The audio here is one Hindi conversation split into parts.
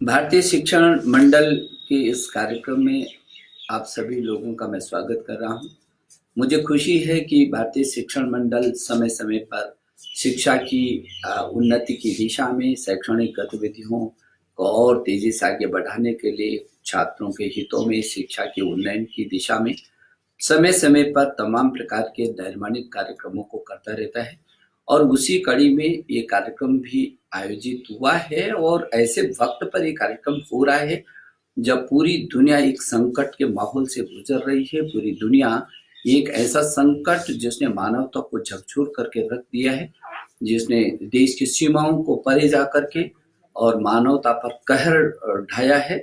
भारतीय शिक्षण मंडल के इस कार्यक्रम में आप सभी लोगों का मैं स्वागत कर रहा हूँ। मुझे खुशी है कि भारतीय शिक्षण मंडल समय-समय पर शिक्षा की उन्नति की दिशा में शैक्षणिक गतिविधियों को और तेज़ी से आगे बढ़ाने के लिए छात्रों के हितों में शिक्षा के उन्नयन की दिशा में समय-समय पर तमाम प्रकार के निर्माणित कार्यक्रमों को करता रहता है और उसी कड़ी में ये कार्यक्रम भी आयोजित हुआ है और ऐसे वक्त पर ये कार्यक्रम हो रहा है जब पूरी दुनिया एक संकट के माहौल से गुजर रही है। पूरी दुनिया एक ऐसा संकट जिसने मानवता को झकझोर करके रख दिया है, जिसने देश की सीमाओं को परे जा करके और मानवता पर कहर ढाया है।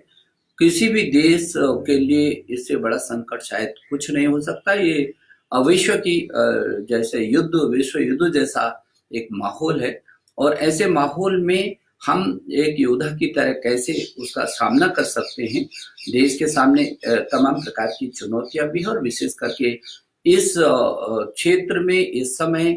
किसी भी देश के लिए इससे बड़ा संकट शायद कुछ नहीं हो सकता। ये विश्व की जैसे विश्व युद्ध जैसा एक माहौल है और ऐसे माहौल में हम एक योद्धा की तरह कैसे उसका सामना कर सकते हैं। देश के सामने तमाम प्रकार की चुनौतियां भी हैं और विशेष करके इस क्षेत्र में इस समय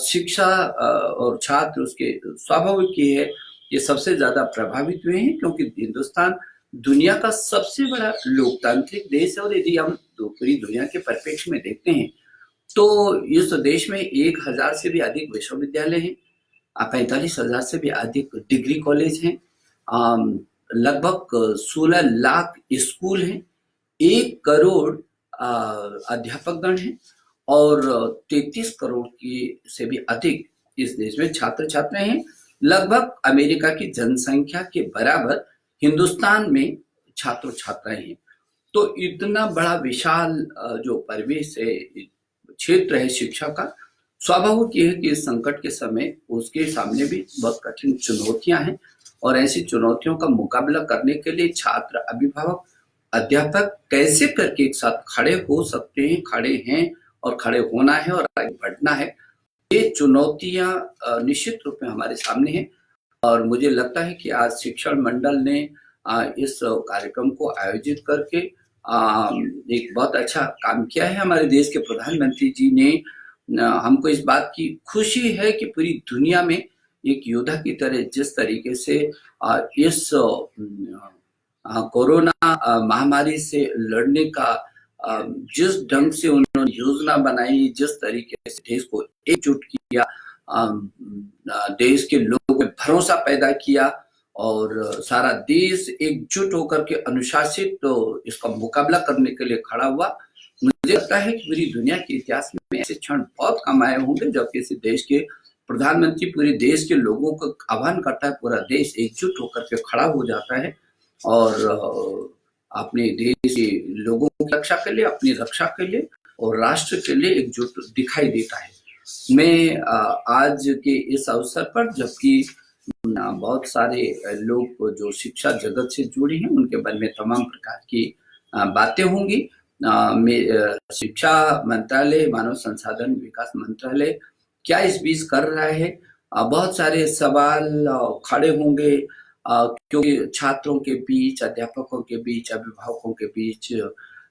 शिक्षा और छात्र उसके स्वाभाविक ही है ये सबसे ज्यादा प्रभावित हुए हैं, क्योंकि हिंदुस्तान दुनिया का सबसे बड़ा लोकतांत्रिक देश है और यदि हम पूरी दुनिया के परिप्रेक्ष्य में देखते हैं तो इस देश में 1000 से भी अधिक विश्वविद्यालय हैं, 45,000 से भी अधिक डिग्री कॉलेज हैं, लगभग 16 लाख स्कूल हैं, 1 करोड़ अध्यापकगण हैं और 33 करोड़ की से भी अधिक इस देश में छात्र छात्राएं हैं। लगभग अमेरिका की जनसंख्या के बराबर हिंदुस्तान में छात्र छात्राएं हैं। तो इतना बड़ा विशाल जो परिवेश है, क्षेत्र है शिक्षा का, स्वाभाविक ये है कि इस संकट के समय उसके सामने भी बहुत कठिन चुनौतियां हैं और ऐसी चुनौतियों का मुकाबला करने के लिए छात्र, अभिभावक, अध्यापक कैसे करके एक साथ खड़े हो सकते हैं, खड़े हैं और खड़े होना है और आगे बढ़ना है। ये चुनौतियां निश्चित रूप में हमारे सामने हैं और मुझे लगता है कि आज शिक्षण मंडल ने इस कार्यक्रम को आयोजित करके एक बहुत अच्छा काम किया है। हमारे देश के प्रधानमंत्री जी ने हमको इस बात की खुशी है कि पूरी दुनिया में एक योद्धा की तरह जिस तरीके से इस कोरोना महामारी से लड़ने का जिस ढंग से उन्होंने योजना बनाई, जिस तरीके से देश को एकजुट किया, देश के लोगों में भरोसा पैदा किया और सारा देश एकजुट होकर के अनुशासित तो इसका मुकाबला करने के लिए खड़ा हुआ। मुझे लगता है कि पूरी दुनिया के इतिहास में ऐसे क्षण बहुत कम आए होंगे जब किसी देश के प्रधानमंत्री पूरे देश के लोगों को आह्वान करता है, पूरा देश एकजुट होकर के खड़ा हो जाता है और अपने देश के लोगों की रक्षा के लिए, अपनी रक्षा के लिए और राष्ट्र के लिए एकजुट दिखाई देता है। मैं आज के इस अवसर पर, जबकि बहुत सारे लोग जो शिक्षा जगत से जुड़े हैं उनके मन में तमाम प्रकार की बातें होंगी। शिक्षा मंत्रालय, मानव संसाधन विकास मंत्रालय क्या इस बीच कर रहा है, बहुत सारे सवाल खड़े होंगे क्योंकि छात्रों के बीच, अध्यापकों के बीच, अभिभावकों के बीच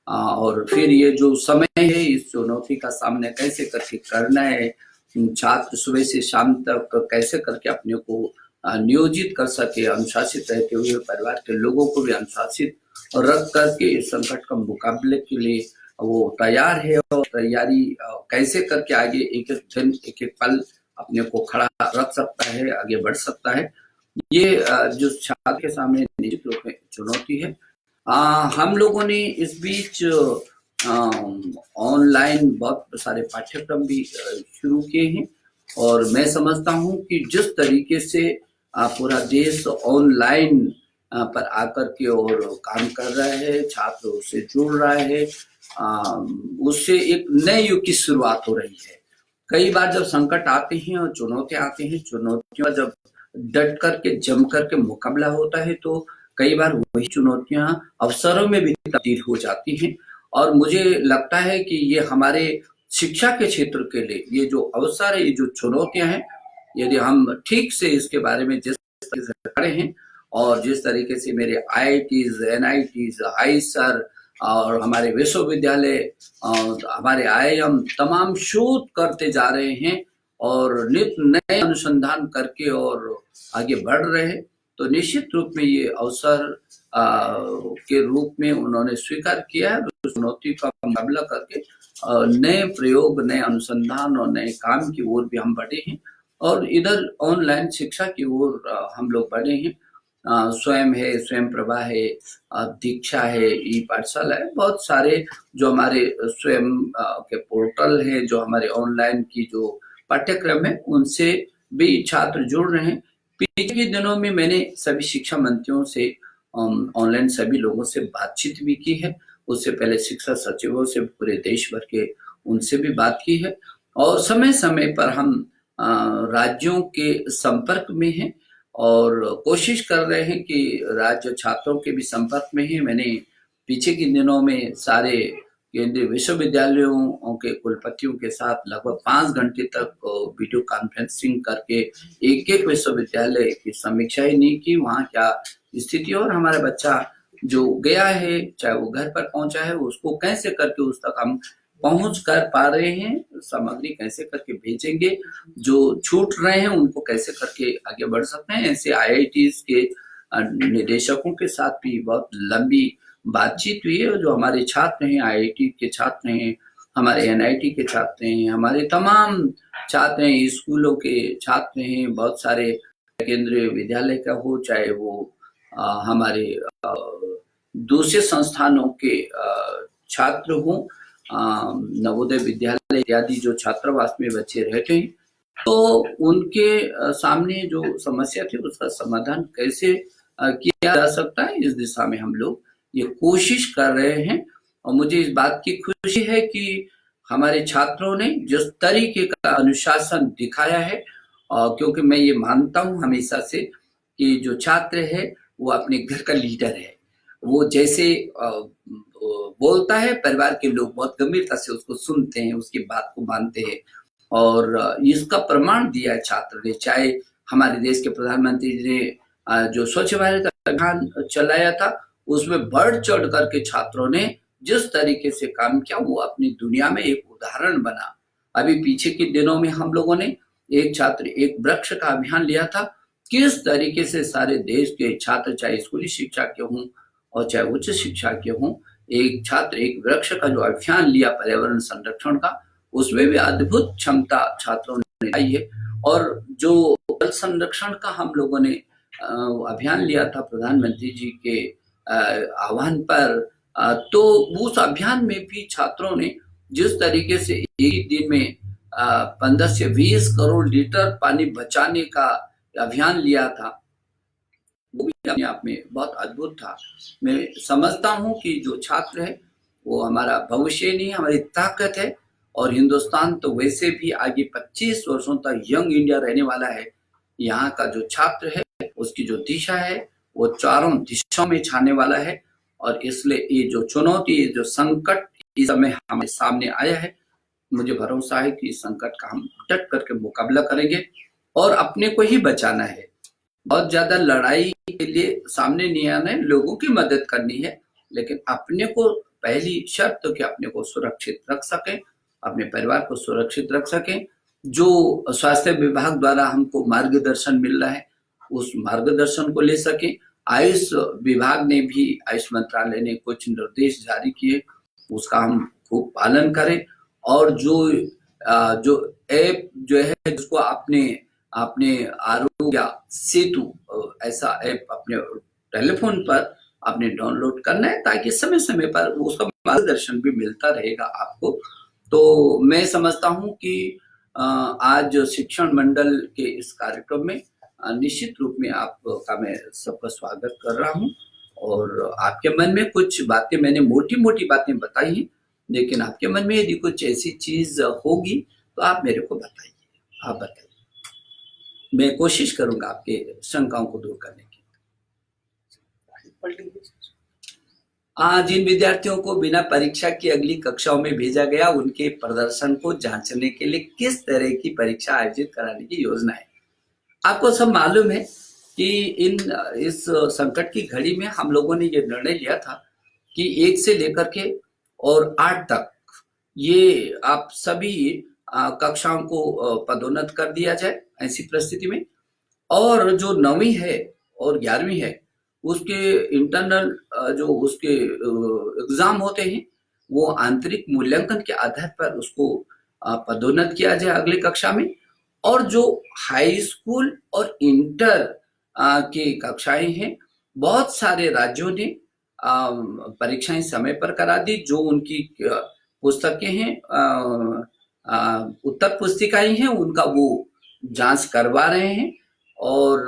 और फिर ये जो समय है इस चुनौती का सामना कैसे करके करना है, छात्र सुबह से शाम तक कैसे करके अपने को नियोजित कर सके, अनुशासित रहते हुए परिवार के लोगों को भी अनुशासित रख करके इस संकट का मुकाबले के लिए वो तैयार है और तैयारी कैसे करके आगे एक एक दिन, एक एक पल अपने को खड़ा रख सकता है, आगे बढ़ सकता है। ये जो छात्र के सामने निश्चित रूप में चुनौती है। हम लोगों ने इस बीच ऑनलाइन बहुत सारे पाठ्यक्रम भी शुरू किए हैं और मैं समझता हूँ कि जिस तरीके से पूरा देश ऑनलाइन पर आकर के और काम कर रहा है, छात्र उससे जुड़ रहा है, उससे एक नए युग की शुरुआत हो रही है। कई बार जब संकट आते हैं और चुनौतियां आती हैं, चुनौतियों जब डट करके जम करके मुकाबला होता है तो कई बार वही चुनौतियां अवसरों में भी तब्दील हो जाती हैं और मुझे लगता है कि ये हमारे शिक्षा के क्षेत्र के लिए ये जो अवसर है, ये जो चुनौतियां हैं, यदि हम ठीक से इसके बारे में जिस तरीके से खड़े हैं और जिस तरीके से मेरे IITs, NITs, हाईसर और हमारे विश्वविद्यालय और हमारे IIM तमाम शोध करते जा रहे हैं और नित नए अनुसंधान करके और आगे बढ़ रहे हैं, तो निश्चित रूप में ये अवसर के रूप में उन्होंने स्वीकार किया है। उस चुनौती का मुकाबला करके नए प्रयोग, नए अनुसंधान और नए काम की ओर भी हम बढ़े हैं और इधर ऑनलाइन शिक्षा की ओर हम लोग बढ़े हैं। स्वयं है, स्वयं प्रभा है, दीक्षा है, ई पाठशाला है, बहुत सारे जो हमारे स्वयं के पोर्टल है, जो हमारे ऑनलाइन की जो पाठ्यक्रम है, उनसे भी छात्र जुड़ रहे हैं। पिछले के दिनों में मैंने सभी शिक्षा मंत्रियों से ऑनलाइन सभी लोगों से बातचीत भी की है। उससे पहले शिक्षा सचिवों से पूरे देश भर के उनसे भी बात की है और समय समय पर हम राज्यों के संपर्क में हैं और कोशिश कर रहे हैं कि राज्य छात्रों के भी संपर्क में हैं। मैंने पीछे के दिनों में सारे केंद्रीय विश्वविद्यालयों के कुलपतियों के साथ लगभग 5 घंटे तक वीडियो कॉन्फ्रेंसिंग करके एक विश्वविद्यालय की समीक्षा ही नहीं की, वहाँ क्या स्थिति और हमारा बच्चा जो गया है, चाहे वो घर पर पहुंचा है, उसको कैसे करके उस तक हम पहुंच कर पा रहे हैं, सामग्री कैसे करके भेजेंगे, जो छूट रहे हैं उनको कैसे करके आगे बढ़ सकते हैं। ऐसे IITs के निदेशकों के साथ भी बहुत लंबी बातचीत हुई है। जो हमारे छात्र हैं, IIT के छात्र हैं, हमारे NIT के छात्र हैं, हमारे तमाम छात्र हैं, स्कूलों के छात्र हैं, बहुत सारे केंद्रीय विद्यालय का हो, चाहे वो हमारे दूसरे संस्थानों के छात्र हों, नवोदय विद्यालय इत्यादि जो छात्रावास में बच्चे रहते हैं, तो उनके सामने जो समस्या थी उसका समाधान कैसे किया जा सकता है, इस दिशा में हम लोग ये कोशिश कर रहे हैं। और मुझे इस बात की खुशी है कि हमारे छात्रों ने जिस तरीके का अनुशासन दिखाया है, क्योंकि मैं ये मानता हूँ हमेशा से कि जो छात्र है वो अपने घर का लीडर है। वो जैसे बोलता है, परिवार के लोग बहुत गंभीरता से उसको सुनते हैं, उसकी बात को मानते हैं और इसका प्रमाण दिया है छात्र ने। चाहे हमारे देश के प्रधानमंत्री जी ने जो स्वच्छ भारत अभियान चलाया था, उसमें बढ़ चढ़ करके छात्रों ने जिस तरीके से काम किया, वो अपनी दुनिया में एक उदाहरण बना। अभी पीछे के दिनों में हम लोगों ने एक छात्र एक वृक्ष का अभियान लिया था। किस तरीके से सारे देश के छात्र, चाहे स्कूली शिक्षा के हों और चाहे उच्च शिक्षा के हों, एक छात्र एक वृक्ष का जो अभियान लिया पर्यावरण संरक्षण का, उसमें भी अद्भुत क्षमता छात्रों ने आई है। और जो जल संरक्षण का हम लोगों ने अभियान लिया था प्रधानमंत्री जी के आह्वान पर, तो उस अभियान में भी छात्रों ने जिस तरीके से एक दिन में 15 से 20 करोड़ लीटर पानी बचाने का अभियान लिया था, वो भी अपने आप में बहुत अद्भुत था। मैं समझता हूँ कि जो छात्र है वो हमारा भविष्य नहीं, हमारी ताकत है। और हिंदुस्तान तो वैसे भी आगे 25 वर्षों तक यंग इंडिया रहने वाला है। यहाँ का जो छात्र है उसकी जो दिशा है वो चारों दिशाओं में छाने वाला है। और इसलिए ये जो चुनौती, ये जो संकट इस समय हमारे सामने आया है, मुझे भरोसा है कि इस संकट का हम डट करके मुकाबला करेंगे और अपने को ही बचाना है। बहुत ज्यादा लड़ाई के लिए सामने नहीं आना है, लोगों की मदद करनी है, लेकिन अपने को पहली शर्त तो कि अपने को सुरक्षित रख सकें, अपने परिवार को सुरक्षित रख सकें। जो स्वास्थ्य विभाग द्वारा हमको मार्गदर्शन मिल रहा है उस मार्गदर्शन को ले सकें। आयुष विभाग ने भी, आयुष मंत्रालय ने कुछ निर्देश जारी किए, उसका हम खूब पालन करें। और जो ऐप जो है जिसको अपने आरोग्य सेतु ऐसा ऐप अपने टेलीफोन पर आपने डाउनलोड करना है, ताकि समय समय पर उसका मार्गदर्शन भी मिलता रहेगा आपको। तो मैं समझता हूं कि आज शिक्षण मंडल के इस कार्यक्रम में निश्चित रूप में आपका मैं सबका स्वागत कर रहा हूं। और आपके मन में कुछ बातें, मैंने मोटी मोटी बातें बताई हैं, लेकिन आपके मन में यदि कुछ ऐसी चीज होगी तो आप मेरे को बताइए, आप बताइए, मैं कोशिश करूंगा आपके शंकाओं को दूर करने की। जिन विद्यार्थियों को बिना परीक्षा की अगली कक्षाओं में भेजा गया, उनके प्रदर्शन को जांचने के लिए किस तरह की परीक्षा आयोजित कराने की योजना है। आपको सब मालूम है कि इस संकट की घड़ी में हम लोगों ने ये निर्णय लिया था कि 1 से लेकर के और 8 तक ये आप सभी कक्षाओं को पदोन्नत कर दिया जाए ऐसी परिस्थिति में। और जो 9वीं है और 11वीं है, उसके इंटरनल जो उसके एग्जाम होते हैं, वो आंतरिक मूल्यांकन के आधार पर उसको पदोन्नत किया जाए अगली कक्षा में। और जो हाई स्कूल और इंटर की कक्षाएं हैं, बहुत सारे राज्यों ने परीक्षाएं समय पर करा दी। जो उनकी पुस्तकें हैं, उत्तर पुस्तिकाएं हैं, उनका वो जांच करवा रहे हैं। और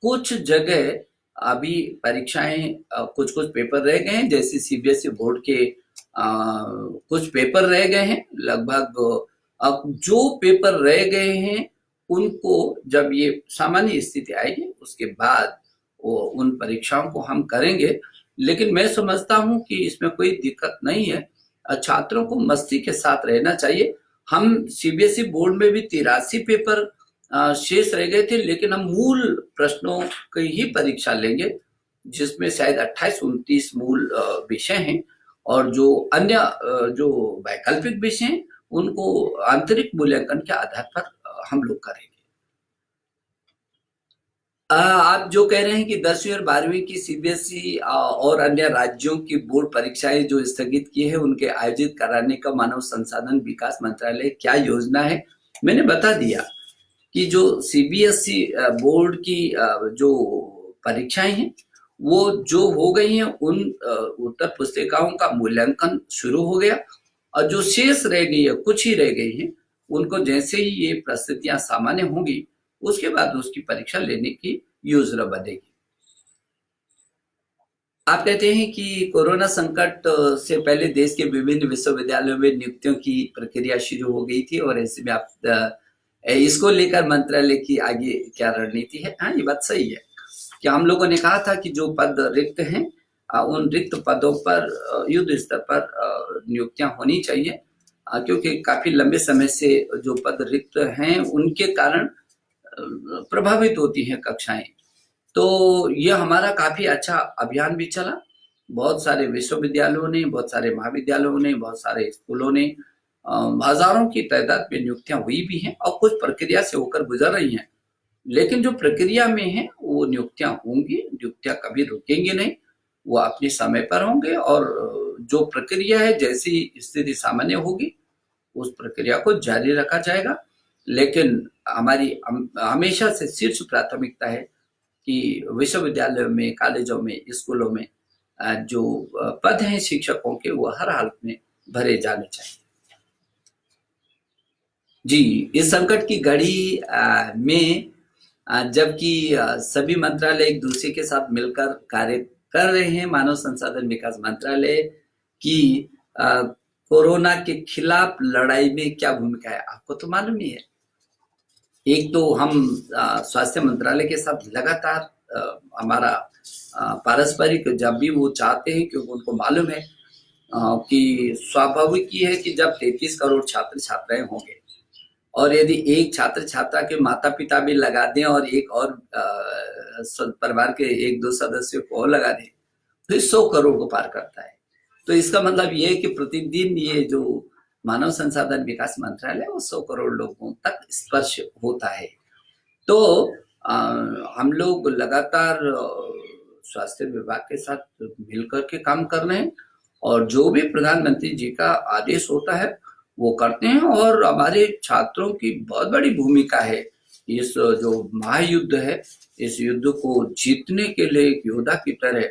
कुछ जगह अभी परीक्षाएं कुछ कुछ पेपर रह गए हैं, जैसे सीबीएसई बोर्ड के कुछ पेपर रह गए हैं लगभग। अब जो पेपर रह गए हैं उनको जब ये सामान्य स्थिति आएगी उसके बाद वो उन परीक्षाओं को हम करेंगे। लेकिन मैं समझता हूं कि इसमें कोई दिक्कत नहीं है, छात्रों को मस्ती के साथ रहना चाहिए। हम सीबीएसई बोर्ड में भी 83 पेपर शेष रह गए थे, लेकिन हम मूल प्रश्नों की ही परीक्षा लेंगे, जिसमें शायद 28-29 मूल विषय हैं, और जो अन्य जो वैकल्पिक विषय हैं उनको आंतरिक मूल्यांकन के आधार पर हम लोग करेंगे। आप जो कह रहे हैं कि 10वीं और 12वीं की सीबीएसई और अन्य राज्यों की बोर्ड परीक्षाएं जो स्थगित की है, उनके आयोजित कराने का मानव संसाधन विकास मंत्रालय क्या योजना है, मैंने बता दिया कि जो सीबीएसई बोर्ड की जो परीक्षाएं हैं वो जो हो गई हैं, उन उत्तर पुस्तिकाओं का मूल्यांकन शुरू हो गया, और जो शेष रह गई है, कुछ ही रह गई है, उनको जैसे ही ये परिस्थितियां सामान्य होंगी उसके बाद उसकी परीक्षा लेने की योजना बनेगी। आप कहते हैं कि कोरोना संकट से पहले देश के विभिन्न विश्वविद्यालयों में नियुक्तियों की प्रक्रिया शुरू हो गई थी, और ऐसे में आप इसको लेकर मंत्रालय की आगे क्या रणनीति है? हाँ, ये बात सही है कि हम लोगों ने कहा था कि जो पद रिक्त हैं, उन रिक्त पदों पर युद्ध स्तर पर नियुक्तियां होनी चाहिए, क्योंकि काफी लंबे समय से जो पद रिक्त हैं उनके कारण प्रभावित होती हैं कक्षाएं। तो यह हमारा काफी अच्छा अभियान भी चला। बहुत सारे विश्वविद्यालयों ने, बहुत सारे महाविद्यालयों ने, बहुत सारे स्कूलों ने हजारों की तादाद में नियुक्तियां हुई भी हैं, और कुछ प्रक्रिया से होकर गुजर रही हैं। लेकिन जो प्रक्रिया में है वो नियुक्तियां होंगी, नियुक्तियां कभी रुकेंगी नहीं, वो अपने समय पर होंगे। और जो प्रक्रिया है, जैसी स्थिति सामान्य होगी उस प्रक्रिया को जारी रखा जाएगा। लेकिन हमारी हमेशा से शीर्ष प्राथमिकता है कि विश्वविद्यालयों में, कॉलेजों में, स्कूलों में जो पद हैं शिक्षकों के, वो हर हालत में भरे जाने चाहिए। जी, इस संकट की घड़ी में जबकि सभी मंत्रालय एक दूसरे के साथ मिलकर कार्य कर रहे हैं, मानव संसाधन विकास मंत्रालय की कोरोना के खिलाफ लड़ाई में क्या भूमिका है आपको तो मालूम ही है। एक तो हम स्वास्थ्य मंत्रालय के साथ लगातार हमारा पारस्परिक, जब भी वो चाहते हैं, क्योंकि उनको मालूम है कि स्वाभाविक ही है कि जब 33 करोड़ छात्र छात्राएं होंगे, और यदि एक छात्र छात्रा के माता पिता भी लगा दें और एक और परिवार के 1-2 सदस्यों को और लगा दें, तो 100 करोड़ को पार करता है। तो इसका मतलब ये है कि प्रतिदिन ये जो मानव संसाधन विकास मंत्रालय वो 100 करोड़ लोगों तक स्पर्श होता है। तो हम लोग लगातार स्वास्थ्य विभाग के साथ मिलकर के काम कर रहे हैं, और जो भी प्रधानमंत्री जी का आदेश होता है वो करते हैं। और हमारे छात्रों की बहुत बड़ी भूमिका है इस जो महायुद्ध है, इस युद्ध को जीतने के लिए एक योद्धा की तरह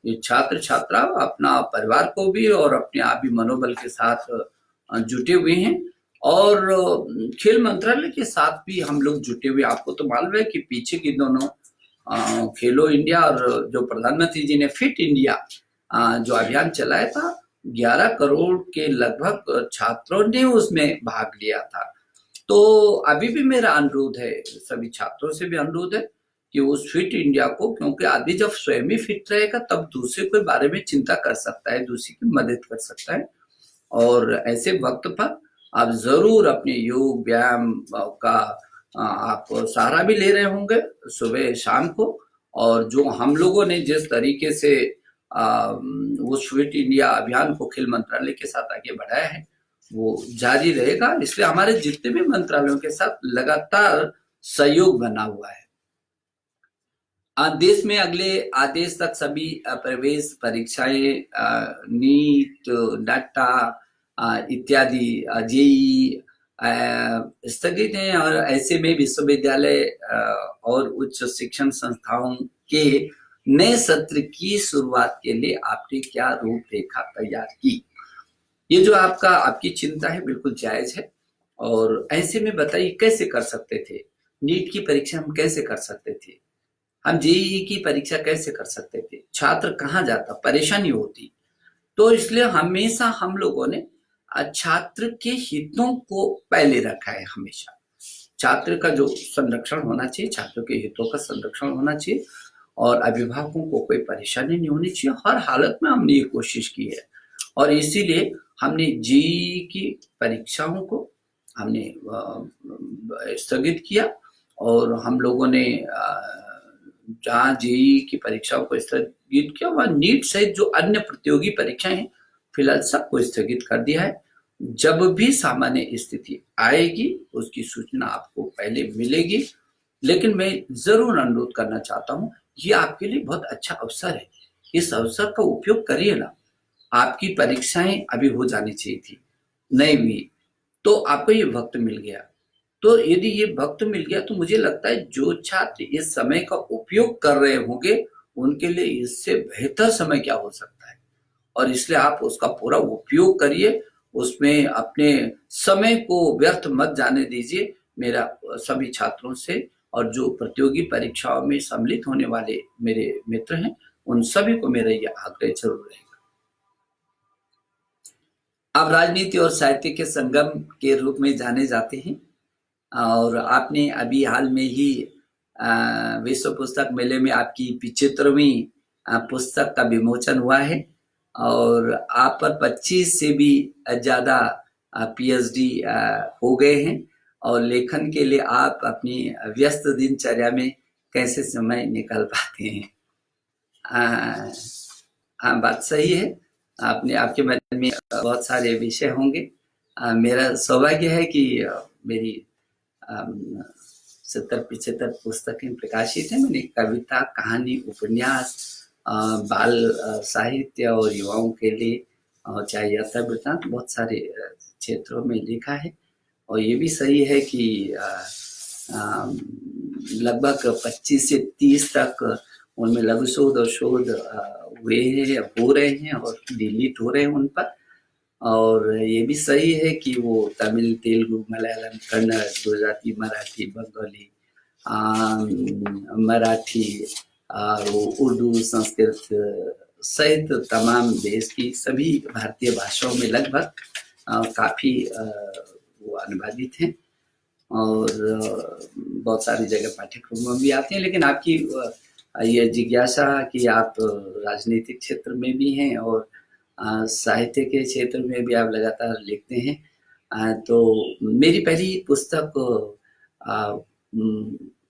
ये छात्र छात्रा अपना परिवार को भी और अपने आप भी मनोबल के साथ जुटे हुए हैं। और खेल मंत्रालय के साथ भी हम लोग जुटे हुए। आपको तो मालूम है कि पीछे की दोनों खेलो इंडिया और जो प्रधानमंत्री जी ने फिट इंडिया जो अभियान चलाया था, 11 करोड़ के लगभग छात्रों ने उसमें भाग लिया था। तो अभी भी मेरा अनुरोध है, सभी छात्रों से भी अनुरोध है कि उस फिट इंडिया को, क्योंकि आदमी जब स्वयं ही फिट रहेगा तब दूसरे के बारे में चिंता कर सकता है, दूसरे की मदद कर सकता है। और ऐसे वक्त पर आप जरूर अपने योग व्यायाम का आप सहारा भी ले रहे होंगे सुबह शाम को। और जो हम लोगों ने जिस तरीके से उस फिट इंडिया अभियान को खेल मंत्रालय के साथ आगे बढ़ाया है वो जारी रहेगा। इसलिए हमारे जितने भी मंत्रालयों के साथ लगातार सहयोग बना हुआ है। देश में अगले आदेश तक सभी प्रवेश परीक्षाएं, नीट, डाटा इत्यादि, जेई स्थगित हैं। और ऐसे में विश्वविद्यालय और उच्च शिक्षण संस्थाओं के नए सत्र की शुरुआत के लिए आपने क्या रूपरेखा तैयार की? ये जो आपकी चिंता है बिल्कुल जायज है। और ऐसे में बताइए कैसे कर सकते थे? नीट की परीक्षा हम कैसे कर सकते थे? हम जेईई की परीक्षा कैसे कर सकते थे? छात्र कहाँ जाता, परेशानी होती। तो इसलिए हमेशा हम लोगों ने छात्र के हितों को पहले रखा है। हमेशा छात्र का जो संरक्षण होना चाहिए, छात्रों के हितों का संरक्षण होना चाहिए, और अभिभावकों को कोई परेशानी नहीं होनी चाहिए। हर हालत में हमने ये कोशिश की है, और इसीलिए हमने जेईई की परीक्षाओं को हमने स्थगित किया। और हम लोगों ने जहाँ जेईई की परीक्षाओं को स्थगित किया, वहाँ नीट सहित जो अन्य प्रतियोगी परीक्षाएं हैं फिलहाल सबको स्थगित कर दिया है। जब भी सामान्य स्थिति आएगी उसकी सूचना आपको पहले मिलेगी। लेकिन मैं जरूर अनुरोध करना चाहता हूँ, ये आपके लिए बहुत अच्छा अवसर है, इस अवसर का उपयोग करिए ना। आपकी परीक्षाएं अभी हो जानी चाहिए थी, नहीं हुई, तो आपको ये वक्त मिल गया। तो यदि ये वक्त मिल गया तो मुझे लगता है जो छात्र इस समय का उपयोग कर रहे होंगे उनके लिए इससे बेहतर समय क्या हो सकता है। और इसलिए आप उसका पूरा उपयोग करिए, उसमें अपने समय को व्यर्थ मत जाने दीजिए। मेरा सभी छात्रों से और जो प्रतियोगी परीक्षाओं में सम्मिलित होने वाले मेरे मित्र हैं उन सभी को मेरा ये आग्रह जरूर रहेगा। आप राजनीति और साहित्य के संगम के रूप में जाने जाते हैं, और आपने अभी हाल में ही विश्व पुस्तक मेले में आपकी 75वीं पुस्तक का विमोचन हुआ है, और आप पर 25 से भी ज़्यादा पीएचडी हो गए हैं। और लेखन के लिए आप अपनी व्यस्त दिनचर्या में कैसे समय निकाल पाते हैं? हाँ, हाँ, बात सही है। आपके मन में बहुत सारे विषय होंगे। मेरा सौभाग्य है कि मेरी 70-75 पुस्तकें प्रकाशित हैं। मैंने कविता, कहानी, उपन्यास, बाल साहित्य और युवाओं के लिए, चाहे यात्रा वृत्तांत, बहुत सारे क्षेत्रों में लिखा है। और ये भी सही है कि लगभग 25 से 30 तक उनमें लघु शोध और शोध हुए हैं, हो रहे हैं और डिलीट हो रहे हैं उन पर। और ये भी सही है कि वो तमिल, तेलुगु, मलयालम, कन्नड़, गुजराती, मराठी, बंगाली, मराठी, उर्दू, संस्कृत सहित तमाम देश की सभी भारतीय भाषाओं में लगभग काफ़ी वो अनुवादित हैं। और बहुत सारी जगह पाठ्यक्रमों में भी आते हैं। लेकिन आपकी ये जिज्ञासा कि आप राजनीतिक क्षेत्र में भी हैं और साहित्य के क्षेत्र में भी आप लगातार लिखते हैं। तो मेरी पहली पुस्तक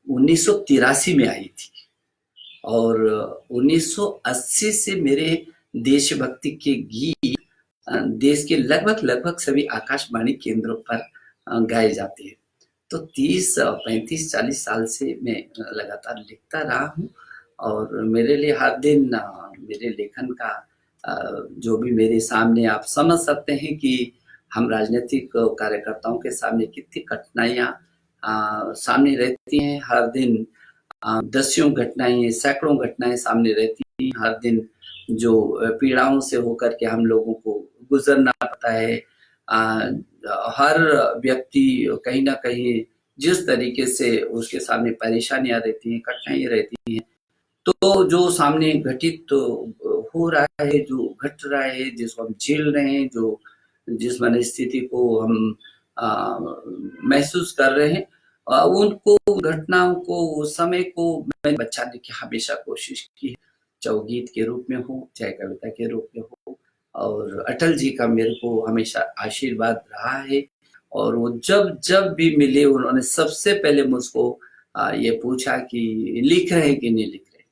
1983 में आई थी, और 1980 से मेरे देशभक्ति के गीत देश के लगभग लगभग सभी आकाशवाणी केंद्रों पर गाए जाते हैं। तो 30, 35, 40 साल से मैं लगातार लिखता रहा हूँ। और मेरे लिए हर दिन मेरे लेखन का जो भी मेरे सामने, आप समझ सकते हैं कि हम राजनीतिक कार्यकर्ताओं के सामने कितनी कठिनाइयाँ सामने रहती हैं। हर दिन दसियों घटनाएं, सैकड़ों घटनाएं सामने रहती हैं हर दिन, जो पीड़ाओं से होकर के हम लोगों को गुजरना पड़ता है। हर व्यक्ति कहीं ना कहीं जिस तरीके से उसके सामने परेशानियां रहती हैं, कठिनाइयां रहती हैं, तो जो सामने घटित तो हो रहा है, जो घट रहा है, जिसको हम झेल रहे हैं, जो जिस मनस्थिति को हम महसूस कर रहे हैं, उनको, घटनाओं को, उस समय को मैंने बचाने की हमेशा कोशिश की है, चाहे गीत के रूप में हो, चाहे कविता के रूप में हो। और अटल जी का मेरे को हमेशा आशीर्वाद रहा है। और वो जब जब भी मिले उन्होंने सबसे पहले मुझको ये पूछा कि लिख रहे कि नहीं लिख रहे,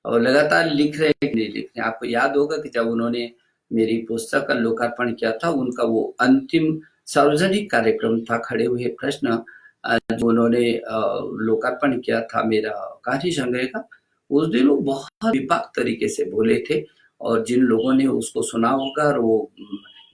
और लगातार लिख रहे कि नहीं लिख रहे। आपको याद होगा कि जब उन्होंने मेरी पुस्तक का लोकार्पण किया था, उनका वो अंतिम सार्वजनिक कार्यक्रम था, खड़े हुए प्रश्न जो उन्होंने लोकार्पण किया था मेरा कार्य संग्रह का, उस दिन वो बहुत व्यापक तरीके से बोले थे, और जिन लोगों ने उसको सुना होगा, और वो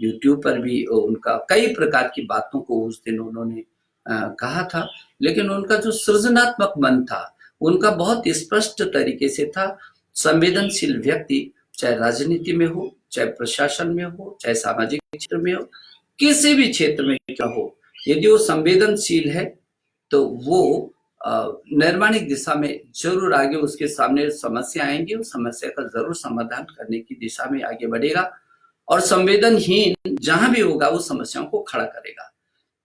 यूट्यूब पर भी उनका कई प्रकार की बातों को उस दिन उन्होंने कहा था। लेकिन उनका जो सृजनात्मक मन था, उनका बहुत स्पष्ट तरीके से था। संवेदनशील व्यक्ति चाहे राजनीति में हो, चाहे प्रशासन में हो, चाहे सामाजिक क्षेत्र में हो, किसी भी क्षेत्र में क्या हो, यदि वो संवेदनशील है तो वो निर्माणिक दिशा में जरूर आगे, उसके सामने समस्या आएंगी, उस समस्या का जरूर समाधान करने की दिशा में आगे बढ़ेगा, और संवेदनहीन जहां भी होगा वो समस्याओं को खड़ा करेगा।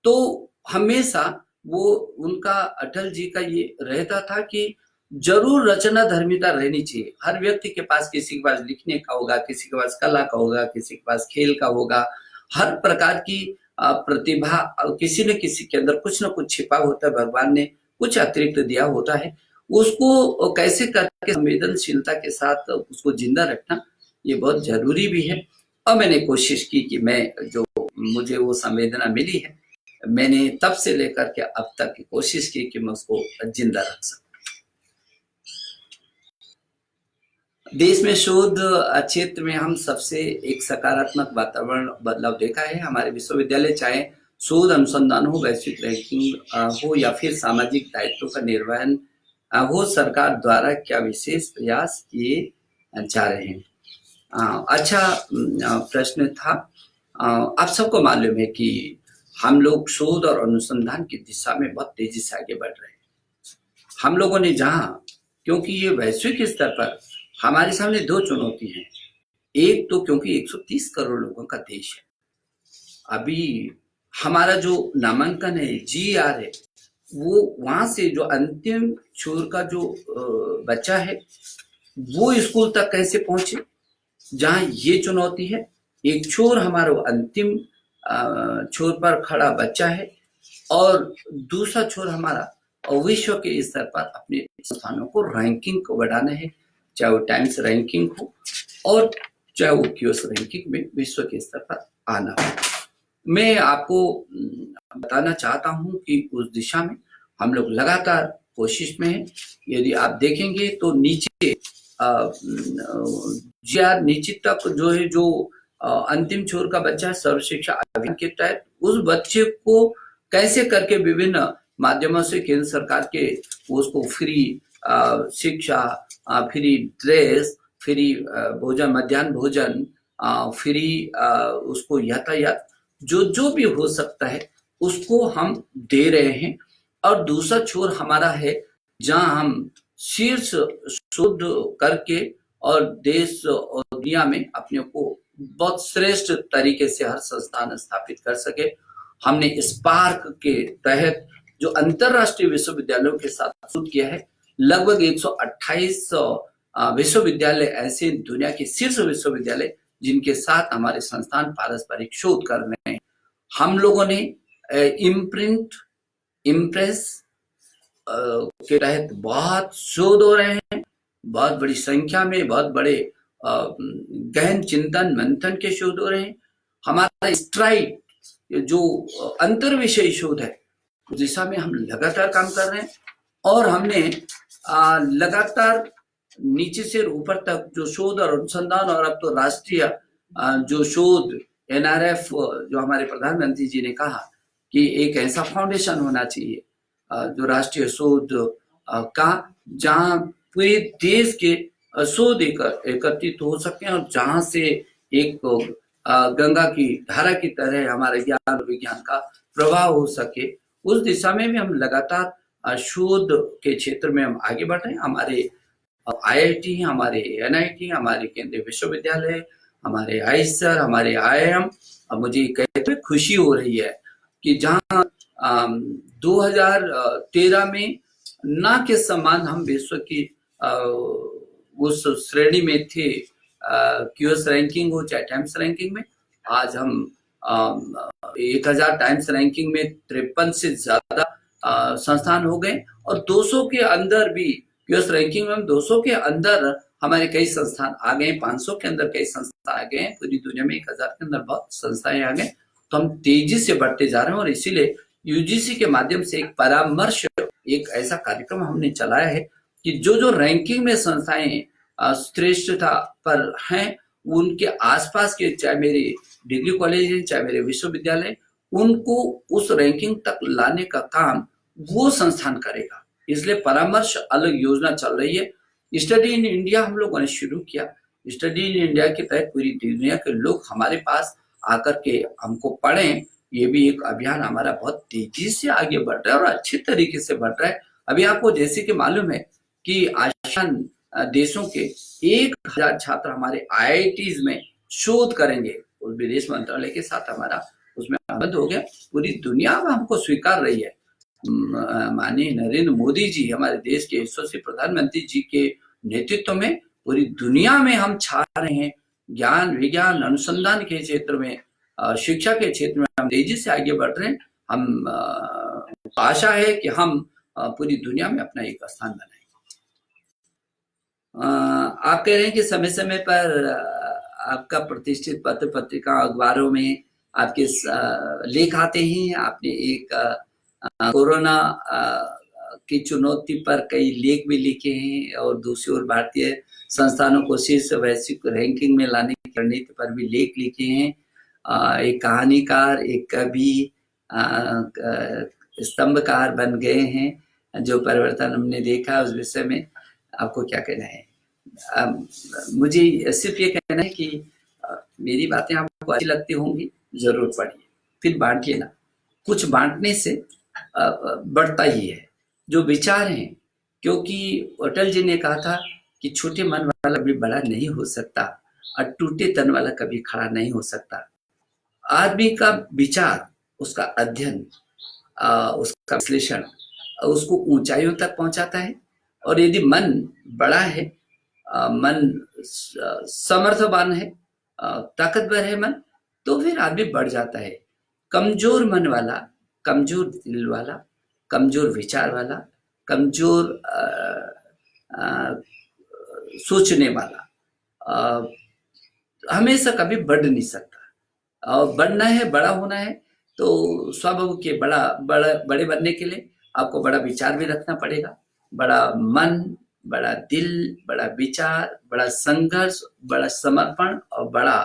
तो हमेशा वो उनका अटल जी का ये रहता था कि जरूर रचना धर्मिता रहनी चाहिए। हर व्यक्ति के पास, किसी के पास लिखने का होगा, किसी के पास कला का होगा, किसी के पास खेल का होगा, हर प्रकार की प्रतिभा किसी न किसी के अंदर कुछ न कुछ छिपा होता है, भगवान ने कुछ अतिरिक्त दिया होता है। उसको कैसे करके संवेदनशीलता के साथ उसको जिंदा रखना, ये बहुत जरूरी भी है। और मैंने कोशिश की कि मैं जो मुझे वो संवेदना मिली है, मैंने तब से लेकर के अब तक की कोशिश की कि मैं उसको जिंदा रख सकूं। देश में शोध क्षेत्र में हम सबसे एक सकारात्मक वातावरण बदलाव देखा है। हमारे विश्वविद्यालय चाहे शोध अनुसंधान हो, वैश्विक रैंकिंग हो, या फिर सामाजिक दायित्वों का निर्वहन हो, सरकार द्वारा क्या विशेष प्रयास किए जा रहे हैं। अच्छा प्रश्न था। आप सबको मालूम है कि हम लोग शोध और अनुसंधान की दिशा में बहुत तेजी से आगे बढ़ रहे हैं। हम लोगों ने जहां, क्योंकि ये वैश्विक स्तर पर हमारे सामने दो चुनौती हैं। एक तो क्योंकि 130 करोड़ लोगों का देश है, अभी हमारा जो नामांकन है GR है, वो वहां से जो अंतिम छोर का जो बच्चा है वो स्कूल तक कैसे पहुंचे, जहां ये चुनौती है। एक छोर हमारा अंतिम छोर पर खड़ा बच्चा है, और दूसरा छोर हमारा विश्व के स्तर पर अपने संस्थानों को रैंकिंग को बढ़ाना है, चाहे वो टाइम्स रैंकिंग हो और चाहे वो क्यूएस रैंकिंग में विश्व के स्तर पर आना हो। मैं आपको बताना चाहता हूं कि उस दिशा में हम लोग लगातार कोशिश में हैं। यदि आप देखेंगे तो नीचे नीचे तक जो है, जो अंतिम छोर का बच्चा है, सर्व शिक्षा अभियान के तहत उस बच्चे को कैसे करके विभिन्न माध्यमों से केंद्र सरकार के उसको फ्री शिक्षा, फ्री ड्रेस, फ्री भोजन, मध्याह्न भोजन, फ्री उसको यातायात, जो जो भी हो सकता है उसको हम दे रहे हैं। और दूसरा छोर हमारा है जहां हम शीर्ष शोध करके और देश और दुनिया में अपने को बहुत श्रेष्ठ तरीके से हर संस्थान स्थापित कर सके। हमने स्पार्क के तहत जो अंतरराष्ट्रीय विश्वविद्यालयों के साथ शोध किया है, लगभग 128 विश्वविद्यालय ऐसे दुनिया के शीर्ष विश्वविद्यालय जिनके साथ हमारे संस्थान पारस्परिक शोध कर रहे हैं। हम लोगों ने इम्प्रेस के तहत बहुत शोध हो रहे हैं, बहुत बड़ी संख्या में, बहुत बड़े गहन चिंतन मंथन के शोध हो रहे हैं। हमारा स्ट्राइड जो अंतर विषय शोध है, उस दिशा में हम लगातार काम कर रहे हैं, और हमने लगातार नीचे से ऊपर तक जो शोध और अनुसंधान, और अब तो राष्ट्रीय जो शोध NRF, जो हमारे प्रधानमंत्री जी ने कहा कि एक ऐसा फाउंडेशन होना चाहिए जो राष्ट्रीय शोध का, जहां पूरे देश के शोध एकत्रित हो सके, और जहां से एक गंगा की धारा की तरह हमारे ज्ञान और विज्ञान का प्रवाह हो सके। उस दिशा में भी हम लगातार शोध के क्षेत्र में हम आगे बढ़ रहे हैं। हमारे IIT, हमारे NIT, हमारे केंद्रीय विश्वविद्यालय, हमारे IISER, हमारे IIM, अब मुझे कहते हुए खुशी हो रही है कि जहां 2013 में ना के समान हम विश्व की उस श्रेणी में थे, क्यूएस रैंकिंग हो चाहे टाइम्स रैंकिंग में। आज हम 1000 टाइम्स रैंकिंग में 53 से ज्यादा संस्थान हो गए, और 200 के अंदर भी क्यूएस रैंकिंग में 200 के अंदर हमारे कई संस्थान आ गए, 500 के अंदर कई संस्थान आ गए, पूरी दुनिया में 1000 के अंदर बहुत संस्थाएं आ गए। तो हम तेजी से बढ़ते जा रहे हैं, और इसीलिए UGC के माध्यम से एक परामर्श, एक ऐसा कार्यक्रम हमने चलाया है कि जो जो रैंकिंग में संस्थाएं श्रेष्ठता पर हैं, उनके आसपास के चाहे मेरे डिग्री कॉलेज हैं चाहे मेरे विश्वविद्यालय, उनको उस रैंकिंग तक लाने का काम वो संस्थान करेगा। इसलिए परामर्श अलग योजना चल रही है। स्टडी इन इंडिया हम लोगों ने शुरू किया। स्टडी इन इंडिया के तहत पूरी दुनिया के लोग हमारे पास आकर के हमको पढ़ें, ये भी एक अभियान हमारा बहुत तेजी से आगे बढ़ रहा है और अच्छे तरीके से बढ़ रहा है। अभी आपको जैसे कि मालूम है कि आसियान देशों के 1000 छात्र हमारे आईआईटीज में शोध करेंगे। उस विदेश मंत्रालय के साथ हमारा उसमें बंद हो गया। पूरी दुनिया में हमको स्वीकार रही है। माननीय नरेंद्र मोदी जी, हमारे देश के यशस्वी प्रधानमंत्री जी के नेतृत्व में पूरी दुनिया में हम छा रहे हैं। ज्ञान विज्ञान अनुसंधान के क्षेत्र में, शिक्षा के क्षेत्र में हम तेजी से आगे बढ़ रहे हैं। हम आशा है कि हम पूरी दुनिया में अपना एक स्थान बनाएंगे। आप कह रहे हैं कि समय समय पर आपका प्रतिष्ठित पत्र पत्रिका अखबारों में आपके लेख आते हैं। आपने एक कोरोना की चुनौती पर कई लेख भी लिखे हैं और दूसरी ओर भारतीय संस्थानों को शीर्ष वैश्विक रैंकिंग में लाने की रणनीति पर भी लेख लिखे हैं। एक कहानीकार, एक कवि, स्तंभकार बन गए हैं। जो परिवर्तन हमने देखा उस विषय में आपको क्या कहना है? मुझे सिर्फ ये कहना है कि मेरी बातें आपको अच्छी लगती होंगी, जरूर पढ़िए, फिर बांटिए ना। कुछ बांटने से बढ़ता ही है जो विचार हैं, क्योंकि अटल जी ने कहा था कि छोटे मन वाला कभी बड़ा नहीं हो सकता और टूटे तन वाला कभी खड़ा नहीं हो सकता। आदमी का विचार, उसका अध्ययन, उसका विश्लेषण उसको ऊंचाइयों तक पहुंचाता है। और यदि मन बड़ा है, मन समर्थवान है, ताकतवर है मन, तो फिर आदमी बढ़ जाता है। कमजोर मन वाला, कमजोर दिल वाला, कमजोर विचार वाला, कमजोर सोचने वाला हमेशा कभी बढ़ नहीं सकता। और बढ़ना है, बड़ा होना है, तो स्वाभाविक के बड़े बनने के लिए आपको बड़ा विचार भी रखना पड़ेगा। बड़ा मन, बड़ा दिल, बड़ा विचार, बड़ा संघर्ष, बड़ा समर्पण और बड़ा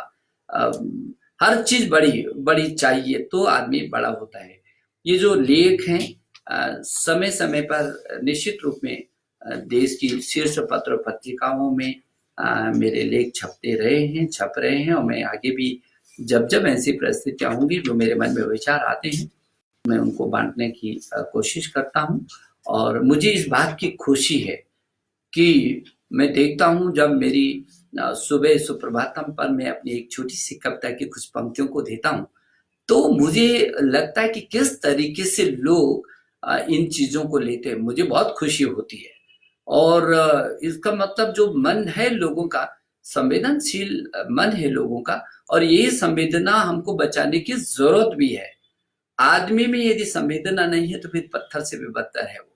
हर चीज बड़ी बड़ी चाहिए तो आदमी बड़ा होता है। ये जो लेख हैं समय समय पर निश्चित रूप में देश की शीर्ष पत्र पत्रिकाओं में मेरे लेख छपते रहे हैं, छप रहे हैं। और मैं आगे भी जब जब ऐसी परिस्थितियां होंगी, जो मेरे मन में विचार आते हैं, मैं उनको बांटने की कोशिश करता हूँ। और मुझे इस बात की खुशी है कि मैं देखता हूँ जब मेरी सुबह सुप्रभातम पर मैं अपनी एक छोटी सी कविता की कुछ पंक्तियों को देता हूँ, तो मुझे लगता है कि किस तरीके से लोग इन चीजों को लेते हैं। मुझे बहुत खुशी होती है। और इसका मतलब जो मन है लोगों का, संवेदनशील मन है लोगों का, और ये संवेदना हमको बचाने की जरूरत भी है। आदमी में यदि संवेदना नहीं है तो फिर पत्थर से भी बदतर है। वो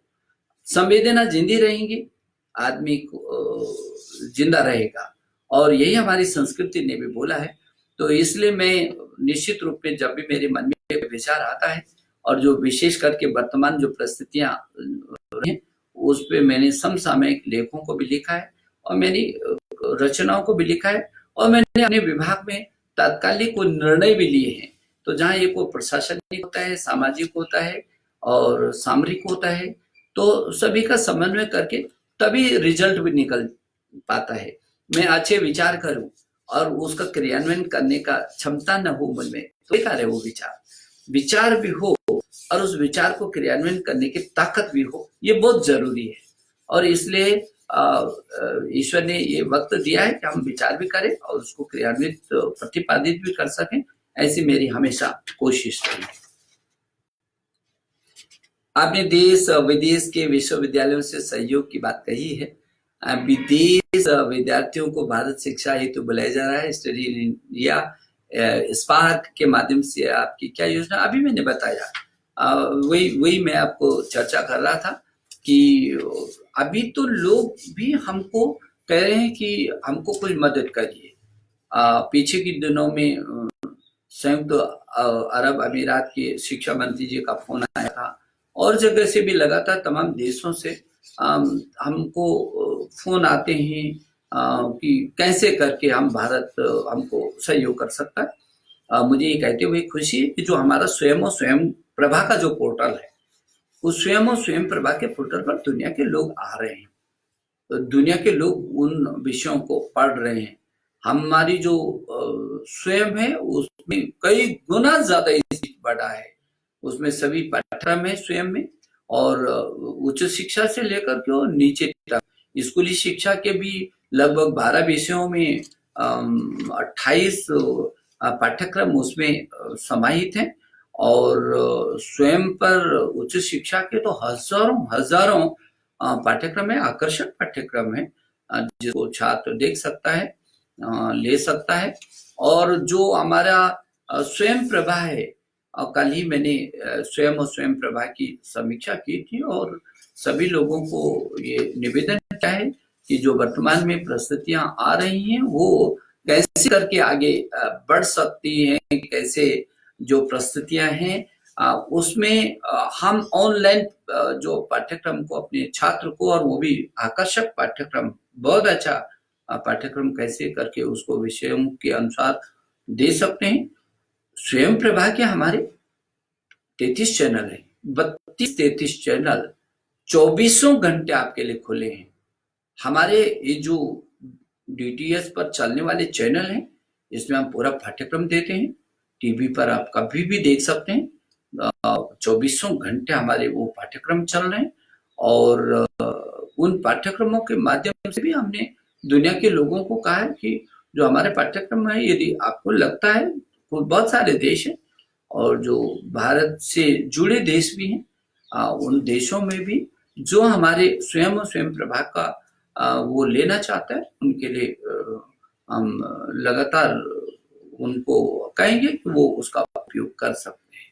संवेदना जिंदी रहेंगी, आदमी को जिंदा रहेगा। और यही हमारी संस्कृति ने भी बोला है। तो इसलिए मैं निश्चित रूप में जब भी मेरे मन में विचार आता है, और जो विशेष करके वर्तमान जो परिस्थितियां हैं, उस पे मैंने समसामयिक लेखों को भी लिखा है और मेरी रचनाओं को भी लिखा है। और मैंने अपने विभाग में तात्कालिक कोई निर्णय भी लिए हैं। तो जहाँ ये कोई प्रशासनिक होता है, सामाजिक होता है और सामरिक होता है, तो सभी का समन्वय करके तभी रिजल्ट भी निकल पाता है। मैं अच्छे विचार करूं और उसका क्रियान्वयन करने का क्षमता न हो मन में, तो बेकार है वो विचार भी हो और उस विचार को क्रियान्वयन करने की ताकत भी हो, ये बहुत जरूरी है। और इसलिए ईश्वर ने ये वक्त दिया है कि हम विचार भी करें और उसको क्रियान्वित प्रतिपादित भी कर सकें। ऐसी मेरी हमेशा कोशिश रही है। आपने देश विदेश के विश्वविद्यालयों से सहयोग की बात कही है। विदेश विद्यार्थियों को भारत शिक्षा हेतु बुलाया जा रहा है। स्टडी इन इंडिया स्पार्क के माध्यम से आपकी क्या योजना? अभी मैंने बताया, वही मैं आपको चर्चा कर रहा था कि अभी तो लोग भी हमको कह रहे हैं कि हमको कुछ मदद करिए। पीछे के दिनों में संयुक्त अरब अमीरात के शिक्षा मंत्री जी का फोन आया था और जगह से भी लगातार तमाम देशों से हमको फ़ोन आते हैं कि कैसे करके हम भारत हमको सहयोग कर सकता है। मुझे ये कहते हुए खुशी है कि जो हमारा स्वयं और स्वयं प्रभा का जो पोर्टल है, उस स्वयं और स्वयं प्रभा के पोर्टल पर दुनिया के लोग आ रहे हैं। तो दुनिया के लोग उन विषयों को पढ़ रहे हैं। हमारी जो स्वयं है उसमें कई गुना ज़्यादा बढ़ा है। उसमें सभी पाठ्यक्रम है स्वयं में, और उच्च शिक्षा से लेकर के और नीचे तक स्कूली शिक्षा के भी लगभग 12 विषयों में 28 पाठ्यक्रम उसमें समाहित हैं। और स्वयं पर उच्च शिक्षा के तो हजारों हजारों पाठ्यक्रम है, आकर्षक पाठ्यक्रम है जिसको छात्र देख सकता है, ले सकता है। और जो हमारा स्वयं प्रभा है, कल ही मैंने स्वयं और स्वयं प्रभा की समीक्षा की थी और सभी लोगों को ये निवेदन किया है कि जो वर्तमान में परिस्थितियां आ रही हैं वो कैसे करके आगे बढ़ सकती हैं, कैसे जो परिस्थितियां हैं उसमें हम ऑनलाइन जो पाठ्यक्रम को अपने छात्र को, और वो भी आकर्षक पाठ्यक्रम, बहुत अच्छा पाठ्यक्रम कैसे करके उसको विषयों के अनुसार दे सकते हैं। स्वयं प्रभा के हमारे 33 चैनल हैं, 32-33 चैनल 24 घंटे आपके लिए खुले हैं। हमारे ये जो डीटीएच पर चलने वाले चैनल हैं, इसमें हम पूरा पाठ्यक्रम देते हैं। टीवी पर आप कभी भी देख सकते हैं। 24 घंटे हमारे वो पाठ्यक्रम चल रहे हैं, और उन पाठ्यक्रमों के माध्यम से भी हमने दुनिया के लोगों को कहा है कि जो हमारे पाठ्यक्रम है, यदि आपको लगता है, तो बहुत सारे देश हैं और जो भारत से जुड़े देश भी हैं, उन देशों में भी जो हमारे स्वयं और स्वयं प्रभा का वो लेना चाहता है, उनके लिए हम लगातार उनको कहेंगे कि वो उसका उपयोग कर सकते हैं।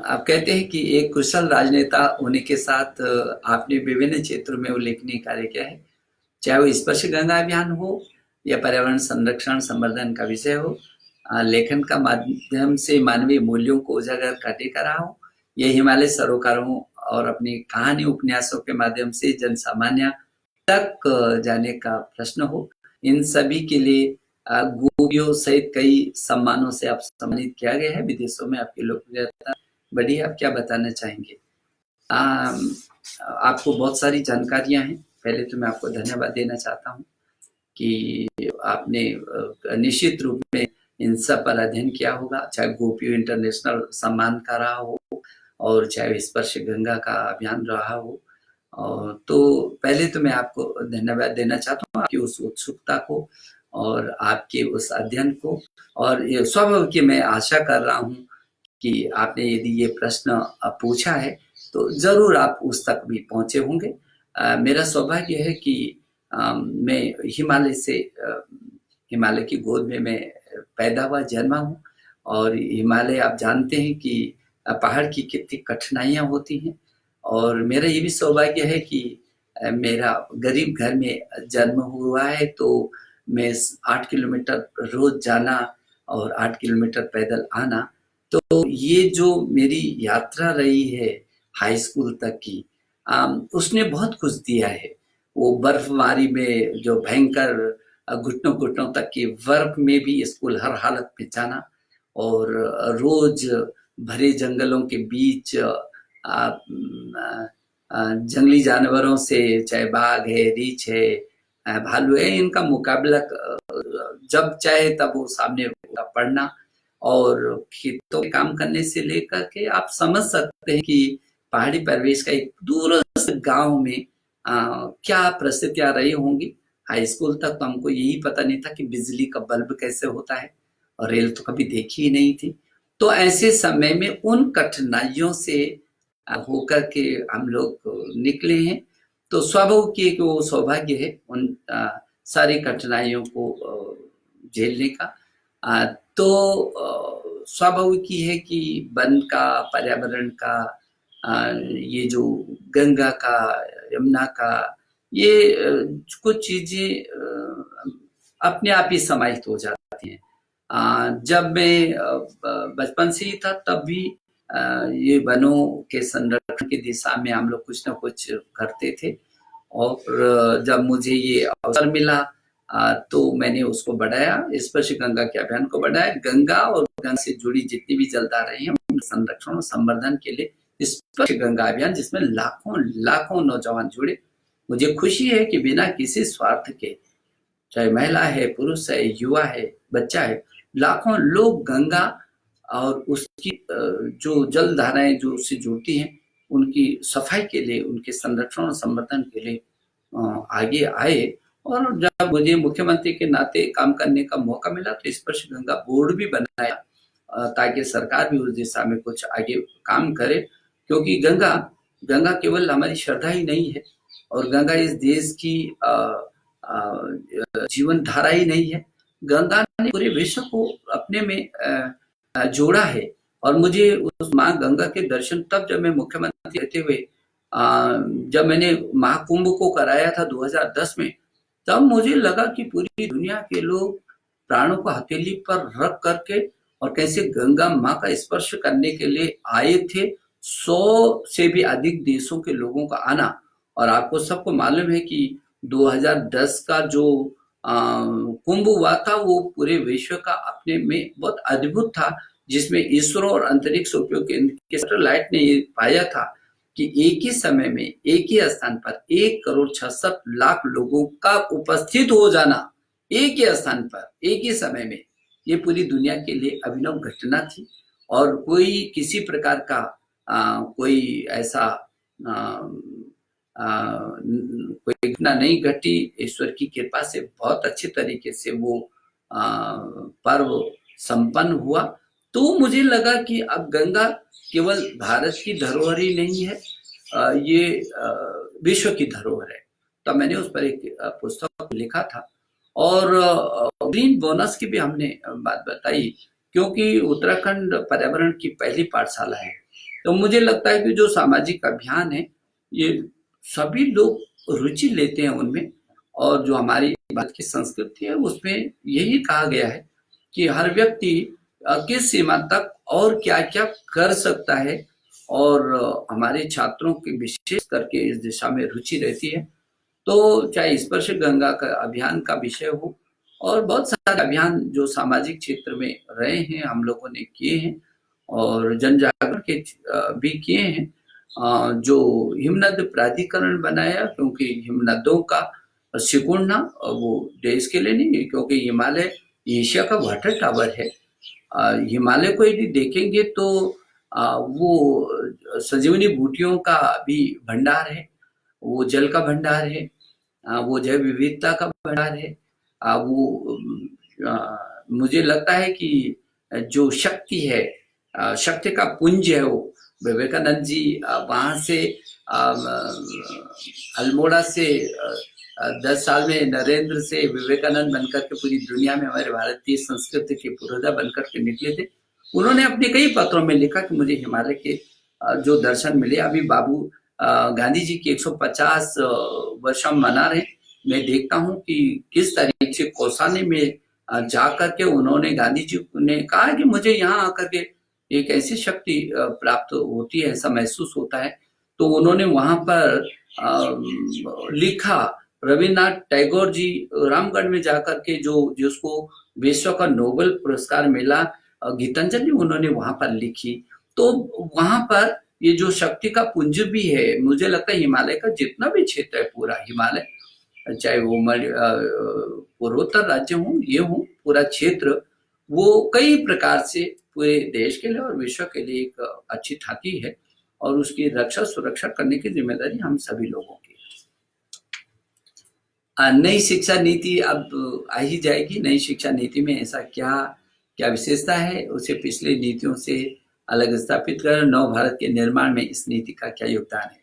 आप कहते हैं कि एक कुशल राजनेता होने के साथ आपने विभिन्न क्षेत्रों में उल्लेखनीय कार्य किया है, चाहे वो स्पर्श गंगा अभियान हो या पर्यावरण संरक्षण संवर्धन का विषय हो, लेखन का माध्यम से मानवीय मूल्यों को उजागर करने का रहा हो, या हिमालय सरोकारों और अपनी कहानी उपन्यासों के माध्यम से जन सामान्य तक जाने का प्रश्न हो, इन सभी के लिए गोपियों सहित कई सम्मानों से आप सम्मानित किया गया है। विदेशों में आपकी लोकप्रियता बढ़ी, आप क्या बताना चाहेंगे? आपको बहुत सारी जानकारियां हैं। पहले तो मैं आपको धन्यवाद देना चाहता हूं कि आपने निश्चित रूप में इन सब पर अध्ययन किया होगा, चाहे गोपियों इंटरनेशनल सम्मान का रहा हो और चाहे स्पर्श गंगा का अभियान रहा हो। तो पहले तो मैं आपको धन्यवाद देना चाहता हूँ, आपकी उस उत्सुकता को और आपके उस अध्ययन को, और ये स्वाभाविक कि मैं आशा कर रहा हूँ कि आपने यदि ये प्रश्न पूछा है तो जरूर आप उस तक भी पहुंचे होंगे। मेरा सौभाग्य है कि मैं हिमालय की गोद में मैं पैदा हुआ, जन्मा हूँ, और हिमालय आप जानते हैं कि पहाड़ की कितनी कठिनाइयाँ होती हैं, और मेरा ये भी सौभाग्य है कि मेरा गरीब घर में जन्म हुआ है, तो मैं 8 किलोमीटर रोज जाना और 8 किलोमीटर पैदल आना, तो ये जो मेरी यात्रा रही है हाई स्कूल तक की, उसने बहुत कुछ दिया है। वो बर्फबारी में जो भयंकर घुटनों घुटनों तक की बर्फ में भी स्कूल हर हालत में जाना, और रोज भरे जंगलों के बीच जंगली जानवरों से, चाहे बाघ है, रीछ है, भालू है, इनका मुकाबला जब चाहे तब वो सामने पड़ना, और खेतों में काम करने से लेकर के आप समझ सकते हैं कि पहाड़ी परिवेश का एक दूरस्थ गांव में क्या परिस्थितियां रही होंगी। हाई स्कूल तक तो हमको यही पता नहीं था कि बिजली का बल्ब कैसे होता है, और रेल तो कभी देखी ही नहीं थी। तो ऐसे समय में उन कठिनाइयों से होकर के हम लोग निकले हैं, तो स्वाभाविक वो सौभाग्य है उन सारी कठिनाइयों को झेलने का। तो स्वाभाविक ही है कि वन का, पर्यावरण का, ये जो गंगा का, यमुना का, ये कुछ चीजें अपने आप ही समाहित हो जाती हैं। जब मैं बचपन से ही था तब भी ये वनों के संरक्षण की दिशा में हम लोग कुछ ना कुछ करते थे। और जब मुझे ये अवसर मिला तो मैंने उसको बढ़ाया, स्पर्श गंगा के अभियान को बढ़ाया। गंगा और गंगा से जुड़ी जितनी भी जलधाराएं हैं उनके संरक्षण और संवर्धन के लिए स्पर्श गंगा अभियान, जिसमें लाखों लाखों नौजवान जुड़े। मुझे खुशी है कि बिना किसी स्वार्थ के, चाहे महिला है, पुरुष है, युवा है, बच्चा है, लाखों लोग गंगा और उसकी जो जल धाराएं जो उससे जुड़ती हैं उनकी सफाई के लिए, उनके संरक्षण और संवर्धन के लिए आगे आए। और जब मुझे मुख्यमंत्री के नाते काम करने का मौका मिला तो स्पर्श गंगा बोर्ड भी बनाया ताकि सरकार भी उस दिशा में कुछ आगे काम करे। क्योंकि गंगा गंगा केवल हमारी श्रद्धा ही नहीं है, और गंगा इस देश की जीवन धारा ही नहीं है। गंगा ने पूरे विश्व को अपने में जोड़ा है। और मुझे उस माँ गंगा के दर्शन तब जब मैं मुख्यमंत्री रहते हुए जब मैंने महाकुंभ को कराया था 2010 में, तब मुझे लगा कि पूरी दुनिया के लोग प्राणों को हथेली पर रख करके और कैसे गंगा माँ का स्पर्श करने के लिए आए थे। 100 से भी अधिक देशों के लोगों का आना। और आपको सबको मालूम है कि 2010 का जो कुंभ हुआ था वो पूरे विश्व का अपने में बहुत अद्भुत था, जिसमें इसरो और अंतरिक्ष उपयोग के सैटेलाइट ने ये पाया था कि एक ही समय में एक ही स्थान पर 1,66,00,000 लोगों का उपस्थित हो जाना, एक ही स्थान पर एक ही समय में, ये पूरी दुनिया के लिए अभिनव घटना थी। और कोई किसी प्रकार का कोई ऐसा कोई घटना नहीं घटी। ईश्वर की कृपा से बहुत अच्छे तरीके से वो पर्व संपन्न हुआ। तो मुझे लगा कि अब गंगा केवल भारत की धरोहर ही नहीं है, ये विश्व की धरोहर है। तब मैंने उस पर एक पुस्तक लिखा था। और ग्रीन बोनस की भी हमने बात बताई, क्योंकि उत्तराखंड पर्यावरण की पहली पाठशाला है। तो मुझे लगता है कि जो सामाजिक अभियान है ये सभी लोग रुचि लेते हैं उनमें। और जो हमारी भारत की संस्कृति है उसमें यही कहा गया है कि हर व्यक्ति किस सीमा तक और क्या क्या कर सकता है। और हमारे छात्रों की विशेष करके इस दिशा में रुचि रहती है। तो चाहे स्पर्श गंगा का अभियान का विषय हो और बहुत सारे अभियान जो सामाजिक क्षेत्र में रहे हैं हम लोगों ने किए हैं, और जन जागरण के भी किए हैं। जो हिमनद प्राधिकरण बनाया, क्योंकि हिमनदों का सिकुड़ना वो देश के लिए नहीं, क्योंकि हिमालय एशिया का वाटर टावर है। हिमालय को यदि देखेंगे तो वो संजीवनी बूटियों का भी भंडार है, वो जल का भंडार है, वो जैव विविधता का भंडार है। वो मुझे लगता है कि जो शक्ति है, शक्ति का पुंज है वो। विवेकानंद जी वहां से अल्मोड़ा से 10 साल में नरेंद्र से विवेकानंद बनकर के पूरी दुनिया में हमारे भारतीय संस्कृति के पुरोधा बनकर के निकले थे। उन्होंने अपने कई पत्रों में लिखा कि मुझे हिमालय के जो दर्शन मिले। अभी बाबू गांधी जी की 150 वर्ष हम मना रहे। मैं देखता हूँ कि किस तरीके से कौसानी में जा करके उन्होंने, गांधी जी ने कहा कि मुझे यहाँ आकर के एक ऐसी शक्ति प्राप्त होती है, ऐसा महसूस होता है। तो उन्होंने वहां पर लिखा। रविन्द्रनाथ टैगोर जी रामगढ़ में जाकर के जो जिसको विश्व का नोबेल पुरस्कार मिला, गीतांजलि उन्होंने वहां पर लिखी। तो वहां पर ये जो शक्ति का पुंज भी है, मुझे लगता है हिमालय का जितना भी क्षेत्र है, पूरा हिमालय, चाहे वो पूर्वोत्तर राज्य हो, ये हो, पूरा क्षेत्र, वो कई प्रकार से पूरे देश के लिए और विश्व के लिए एक अच्छी थाती है। और उसकी रक्षा सुरक्षा करने की जिम्मेदारी हम सभी लोगों की है। नई शिक्षा नीति अब आ ही जाएगी। नई शिक्षा नीति में ऐसा क्या क्या विशेषता है, उसे पिछले नीतियों से अलग स्थापित कर नव भारत के निर्माण में इस नीति का क्या योगदान है।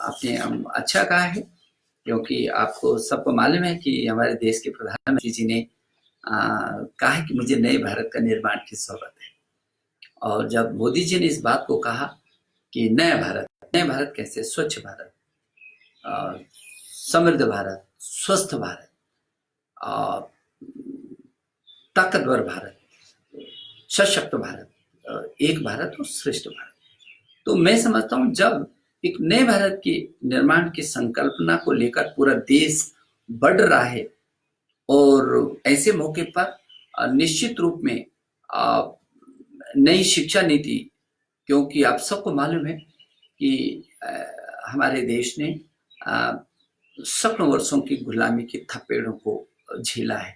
आपने अच्छा कहा है, क्योंकि आपको सबको मालूम है कि हमारे देश के प्रधानमंत्री जी ने कहा है कि मुझे नए भारत का निर्माण की जरूरत है। और जब मोदी जी ने इस बात को कहा कि नया भारत कैसे, स्वच्छ भारत, समृद्ध भारत, स्वस्थ भारत, ताकतवर भारत, सशक्त भारत, एक भारत और श्रेष्ठ भारत। तो मैं समझता हूँ जब एक नए भारत के निर्माण की संकल्पना को लेकर पूरा देश बढ़ रहा है और ऐसे मौके पर निश्चित रूप में नई शिक्षा नीति, क्योंकि आप सबको मालूम है कि हमारे देश ने सैकड़ों वर्षों की गुलामी की थपेड़ों को झेला है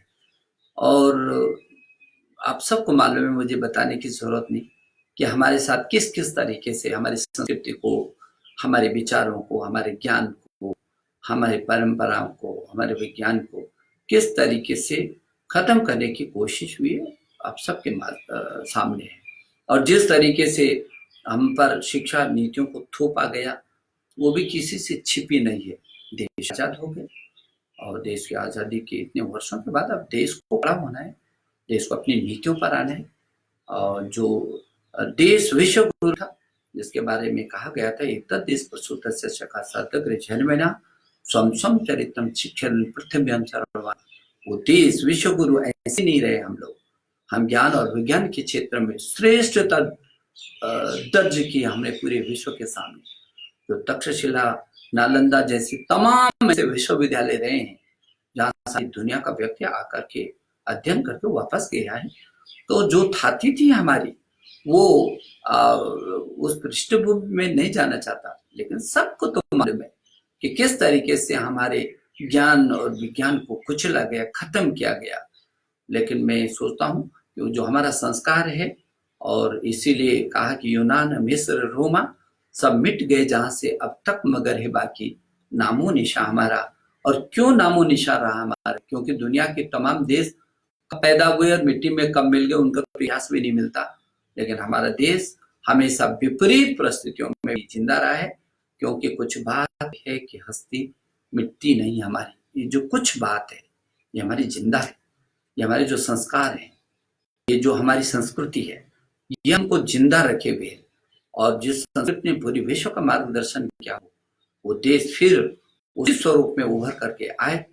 और आप सबको मालूम है, मुझे बताने की जरूरत नहीं कि हमारे साथ किस किस तरीके से हमारी संस्कृति को, हमारे विचारों को, हमारे ज्ञान को, हमारे परंपराओं को, हमारे विज्ञान को किस तरीके से खत्म करने की कोशिश हुई है, आप सबके सामने है। और जिस तरीके से हम पर शिक्षा नीतियों को थोपा गया वो भी किसी से छिपी नहीं है। देश आजाद हो गए और देश की आज़ादी के इतने वर्षों के बाद अब देश को बड़ा होना है, देश को अपनी नीतियों पर आना है। और जो देश विश्व गुरु था जिसके बारे में कहा गया था, एक देश प्रसूतस्य शका सातग्र जन्मना स्वम स्वम चरितम शिक्षण पृथ्व्याम सर्ववान। वो देश विश्व गुरु ऐसे नहीं रहे हम लोग। हम ज्ञान और विज्ञान के क्षेत्र में श्रेष्ठता दर्ज की हमने पूरे विश्व के सामने। जो तक्षशिला, नालंदा जैसे तमाम ऐसे विश्वविद्यालय रहे हैं जहाँ सारी दुनिया का व्यक्ति आकर के अध्ययन करके वापस गया है। तो जो थाती थी हमारी वो उस पृष्ठभूमि में नहीं जाना चाहता, लेकिन सबको तो मालूम है कि किस तरीके से हमारे ज्ञान और विज्ञान को कुचला गया, खत्म किया गया। लेकिन मैं सोचता हूँ कि जो हमारा संस्कार है, और इसीलिए कहा कि यूनान, मिस्र, रोमा सब मिट गए जहां से अब तक मगर है बाकी नामो निशा हमारा। और क्यों नामो निशा रहा हमारा? क्योंकि दुनिया के तमाम देश पैदा हुए और मिट्टी में कब मिल गए उनका प्रयास भी नहीं मिलता, लेकिन हमारा देश हमेशा विपरीत परिस्थितियों में भी जिंदा रहा है। क्योंकि कुछ बात है कि हस्ती मिट्टी नहीं हमारी, ये जो कुछ बात है ये हमारी जिंदा है। ये हमारे जो संस्कार हैं, ये जो हमारी संस्कृति है, ये हमको जिंदा रखे हुए है। और जिस संस्कृति ने पूरी विश्व का मार्गदर्शन किया हो, वो देश फिर उसी स्वरूप में उभर करके आए।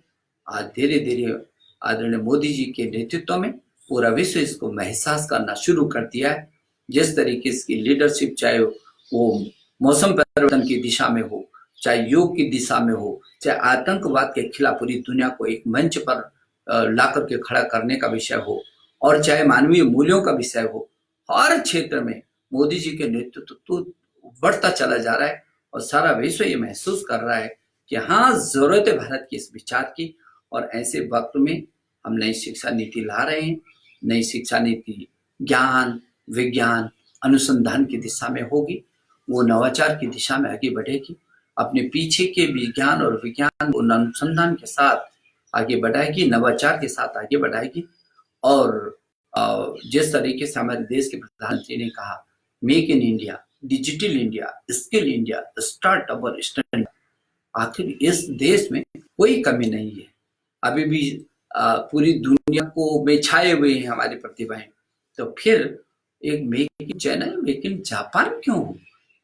आज धीरे धीरे आदरणीय मोदी जी के नेतृत्व में पूरा विश्व इसको महसूस करना शुरू कर दिया है। जिस तरीके की लीडरशिप, चाहे वो मौसम परिवर्तन की दिशा में हो, चाहे योग की दिशा में हो, चाहे आतंकवाद के खिलाफ पूरी दुनिया को एक मंच पर ला करके खड़ा करने का विषय हो, और चाहे मानवीय मूल्यों का विषय हो, हर क्षेत्र में मोदी जी के नेतृत्व तो बढ़ता चला जा रहा है। और सारा विश्व ये महसूस कर रहा है कि हाँ, जरूरत है भारत की इस विचार की। और ऐसे वक्त में हम नई शिक्षा नीति ला रहे हैं। नई शिक्षा नीति ज्ञान, विज्ञान, अनुसंधान की दिशा में होगी, वो नवाचार की दिशा में आगे बढ़ेगी, अपने पीछे के विज्ञान और विज्ञान को अनुसंधान के साथ आगे बढ़ाएगी, नवाचार के साथ आगे बढ़ाएगी। और जिस तरीके से हमारे देश के प्रधानमंत्री ने कहा, make in India, digital India, skill India, startup और स्टैंड, आखिर इस देश में कोई कमी नहीं है। अभी भी पूरी दुनिया को में छाए हुए हैं हमारी प्रतिभाएं। तो फिर एक make in China, make in Japan क्यों हो,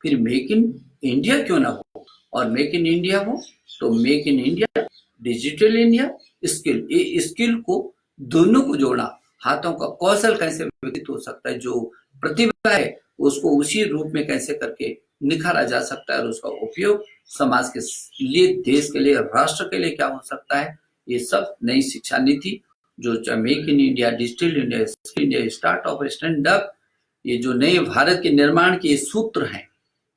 फिर मेक इन इंडिया क्यों ना हो? और मेक इन इंडिया हो तो make in India, digital India, skill, ये स्किल को दोनों को जोड़ा। हाथों का कौशल कैसे विकसित हो सकता है, जो प्रतिभा है उसको उसी रूप में कैसे करके निखारा जा सकता है, और उसका उपयोग समाज के लिए, देश के लिए, राष्ट्र के लिए क्या हो सकता है, ये सब नई शिक्षा नीति जो make in India, digital India, skill India, startup, stand up, ये जो नए भारत के निर्माण के सूत्र हैं,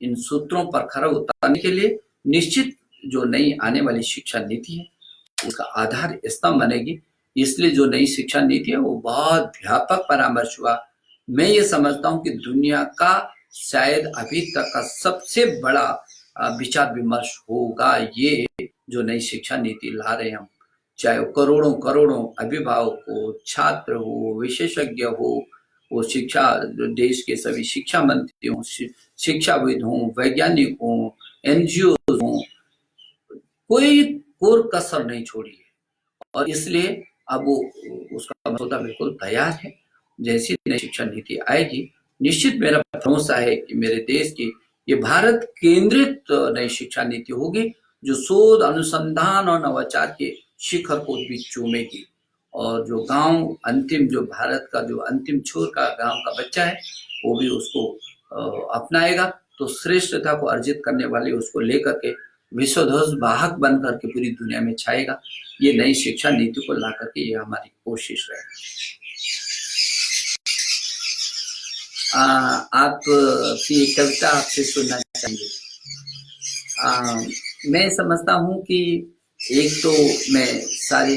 इन सूत्रों पर खरा उतारने के लिए निश्चित जो नई आने वाली शिक्षा नीति है उसका आधार स्तंभ बनेगी। इसलिए जो नई शिक्षा नीति है वो बहुत व्यापक परामर्श हुआ। मैं ये समझता हूँ कि दुनिया का शायद अभी तक का सबसे बड़ा विचार विमर्श होगा ये जो नई शिक्षा नीति ला रहे हैं हम। चाहे करोड़ों करोड़ों अभिभावक हो, छात्र हो, विशेषज्ञ हो, वो शिक्षा देश के सभी शिक्षा मंत्री हों, शिक्षाविद हों, वैज्ञानिक हों, एनजीओ हों, कोई कोर कसर नहीं छोड़ी है। और इसलिए अब वो उसका मसौदा बिल्कुल तैयार है। जैसी नई शिक्षा नीति आएगी, निश्चित मेरा भरोसा है कि मेरे देश की ये भारत केंद्रित नई शिक्षा नीति होगी जो शोध, अनुसंधान और नवाचार के शिखर को भी चूमेगी। और जो गांव अंतिम, जो भारत का जो अंतिम छोर का गांव का बच्चा है, वो भी उसको अपनाएगा तो श्रेष्ठता को अर्जित करने वाले उसको लेकर के विश्वध्वज वाहक बन करके पूरी दुनिया में छाएगा। ये नई शिक्षा नीति को ला करके ये हमारी कोशिश है। आप की कविता आपसे सुनना चाहिए। मैं समझता हूँ कि एक तो मैं सारे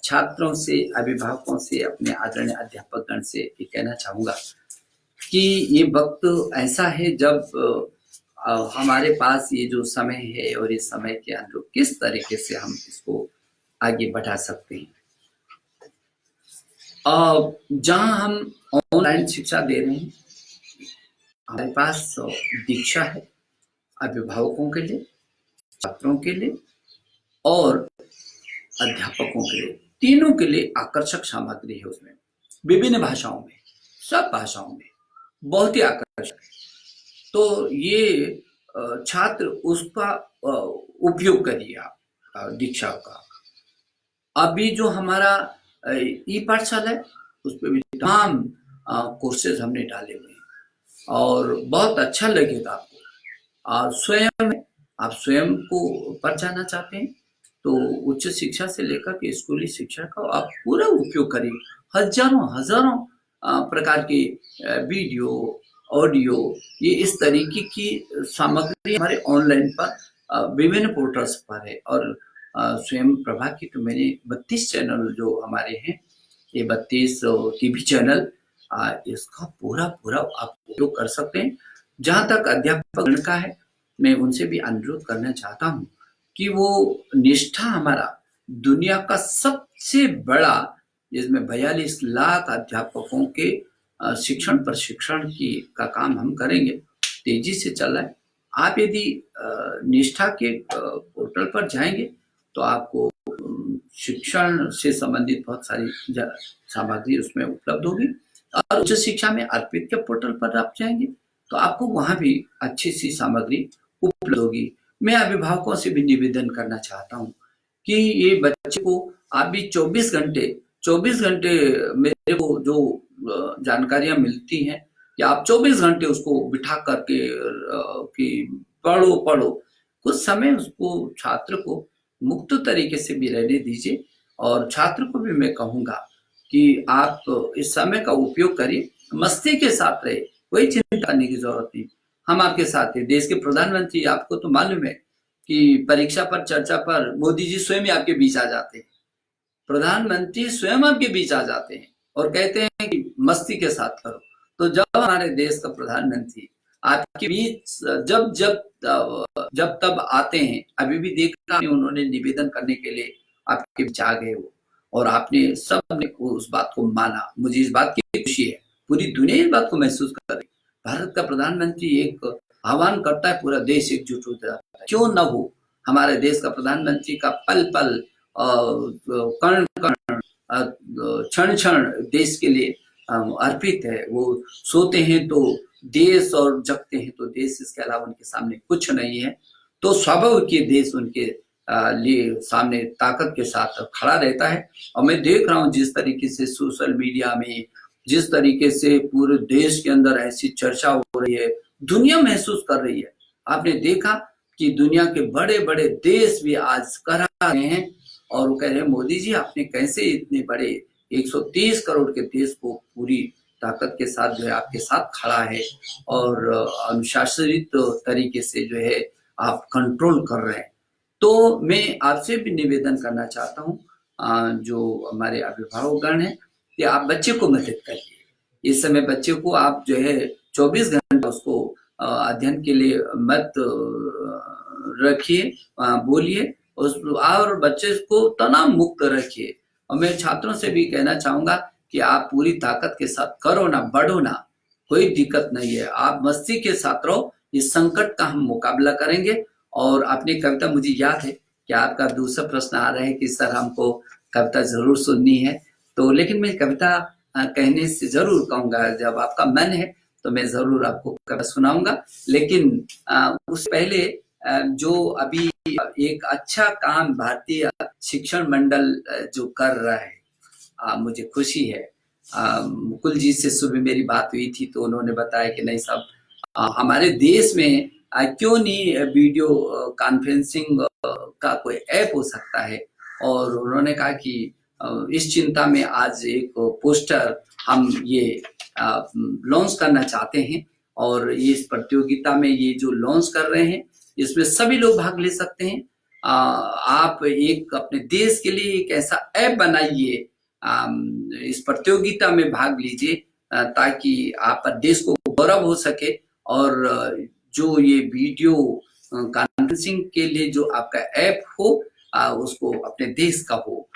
छात्रों से, अभिभावकों से, अपने आदरणीय अध्यापकगण से ये कहना चाहूँगा कि ये वक्त ऐसा है जब हमारे पास ये जो समय है और इस समय के अंदर किस तरीके से हम इसको आगे बढ़ा सकते हैं। जहाँ हम ऑनलाइन शिक्षा दे रहे हैं, हमारे पास दीक्षा है अभिभावकों के लिए, छात्रों के लिए और अध्यापकों के लिए, तीनों के लिए आकर्षक सामग्री है उसमें, विभिन्न भाषाओं में, सब भाषाओं में, बहुत ही आकर्षक है। तो ये छात्र उसका उपयोग करिए आप दीक्षा का। अभी जो हमारा ई पाठशाला है उस पर भी तमाम कोर्सेज हमने डाले हुए हैं और बहुत अच्छा लगेगा आपको। स्वयं आप स्वयं को पढ़ जाना चाहते हैं तो उच्च शिक्षा से लेकर के स्कूली शिक्षा का आप पूरा उपयोग करिए। हजारों प्रकार के वीडियो, ऑडियो, ये इस तरीके की सामग्री हमारे ऑनलाइन पर विभिन्न पोर्टल्स पर है। और स्वयं प्रभा की तो मैंने 32 चैनल जो हमारे हैं, ये 32 टीवी चैनल, इसका पूरा आप उपयोग कर सकते हैं। जहाँ तक अध्यापक का है, मैं उनसे भी अनुरोध करना चाहता हूँ कि वो निष्ठा हमारा दुनिया का सबसे बड़ा, जिसमें 42 लाख अध्यापकों के शिक्षण प्रशिक्षण की का काम हम करेंगे, तेजी से चल रहा है। आप यदि निष्ठा के पोर्टल पर जाएंगे तो आपको शिक्षण से संबंधित बहुत सारी सामग्री उसमें उपलब्ध होगी। और उच्च शिक्षा में अर्पित के पोर्टल पर आप जाएंगे तो आपको वहां भी अच्छी सी सामग्री उपलब्ध होगी। मैं अभिभावकों से भी निवेदन करना चाहता हूँ कि ये बच्चे को आप भी 24 घंटे मेरे को जो जानकारियां मिलती हैं कि आप 24 घंटे उसको बिठा करके कि पढ़ो, कुछ समय उसको, छात्र को मुक्त तरीके से भी रहने दीजिए। और छात्र को भी मैं कहूँगा कि आप इस समय का उपयोग करिए, मस्ती के साथ रहे, कोई चिंता करने की जरूरत नहीं। हम आपके साथ हैं। देश के प्रधानमंत्री, आपको तो मालूम है कि परीक्षा पर चर्चा पर मोदी जी स्वयं ही आपके बीच आ जाते हैं। प्रधानमंत्री स्वयं आपके बीच आ जाते हैं और कहते हैं कि मस्ती के साथ करो। तो जब हमारे देश का प्रधानमंत्री आपके बीच जब तब आते हैं, अभी भी देखा उन्होंने निवेदन करने के लिए आपके बीच आ गए वो, और आपने सबने उस बात को माना। मुझे इस बात की खुशी है, पूरी दुनिया इस बात को महसूस कर रही है। भारत का प्रधानमंत्री एक आह्वान करता है, पूरा देश एकजुट हो जाता है। क्यों न हो, हमारे देश का प्रधानमंत्री का पल पल कण कण क्षण क्षण देश के लिए अर्पित है। वो सोते हैं तो देश और जगते हैं तो देश, इसके अलावा उनके सामने कुछ नहीं है। तो स्वाभाविक देश उनके लिए सामने ताकत के साथ खड़ा रहता है। और मैं देख रहा हूँ जिस तरीके से सोशल मीडिया में, जिस तरीके से पूरे देश के अंदर ऐसी चर्चा हो रही है, दुनिया महसूस कर रही है। आपने देखा कि दुनिया के बड़े बड़े देश भी आज कर रहे हैं और वो कह रहे हैं मोदी जी आपने कैसे इतने बड़े 130 करोड़ के देश को पूरी ताकत के साथ जो है आपके साथ खड़ा है और अनुशासित तरीके से जो है आप कंट्रोल कर रहे हैं। तो मैं आपसे भी निवेदन करना चाहता हूँ, जो हमारे अभिभावकगण हैं, कि आप बच्चे को मदद करिए। इस समय बच्चे को आप जो है 24 घंटे उसको अध्ययन के लिए मत रखिए, बोलिए और बच्चे को तनाव मुक्त रखिए। और मैं छात्रों से भी कहना चाहूंगा कि आप पूरी ताकत के साथ करो ना, बढ़ो ना, कोई दिक्कत नहीं है। आप मस्ती के साथ रहो, इस संकट का हम मुकाबला करेंगे। और अपनी कविता, मुझे याद है कि आपका दूसरा प्रश्न आ रहा है कि सर हमको कविता जरूर सुननी है, तो लेकिन मैं कविता कहने से जरूर कहूंगा, जब आपका मन है तो मैं जरूर आपको कविता सुनाऊंगा। लेकिन उससे पहले जो अभी एक अच्छा काम भारतीय शिक्षण मंडल जो कर रहा है, मुझे खुशी है मुकुल जी से सुबह मेरी बात हुई थी, तो उन्होंने बताया कि नहीं साहब, हमारे देश में क्यों नहीं वीडियो कॉन्फ्रेंसिंग का कोई ऐप हो सकता है। और उन्होंने कहा कि इस चिंता में आज एक पोस्टर हम ये लॉन्च करना चाहते हैं, और इस प्रतियोगिता में ये जो लॉन्च कर रहे हैं इसमें सभी लोग भाग ले सकते हैं। आप एक अपने देश के लिए एक ऐसा ऐप बनाइए, इस प्रतियोगिता में भाग लीजिए, ताकि आप देश को गौरव हो सके। और जो ये वीडियो कॉन्फ्रेंसिंग के लिए जो आपका ऐप हो, उसको अपने देश का हो,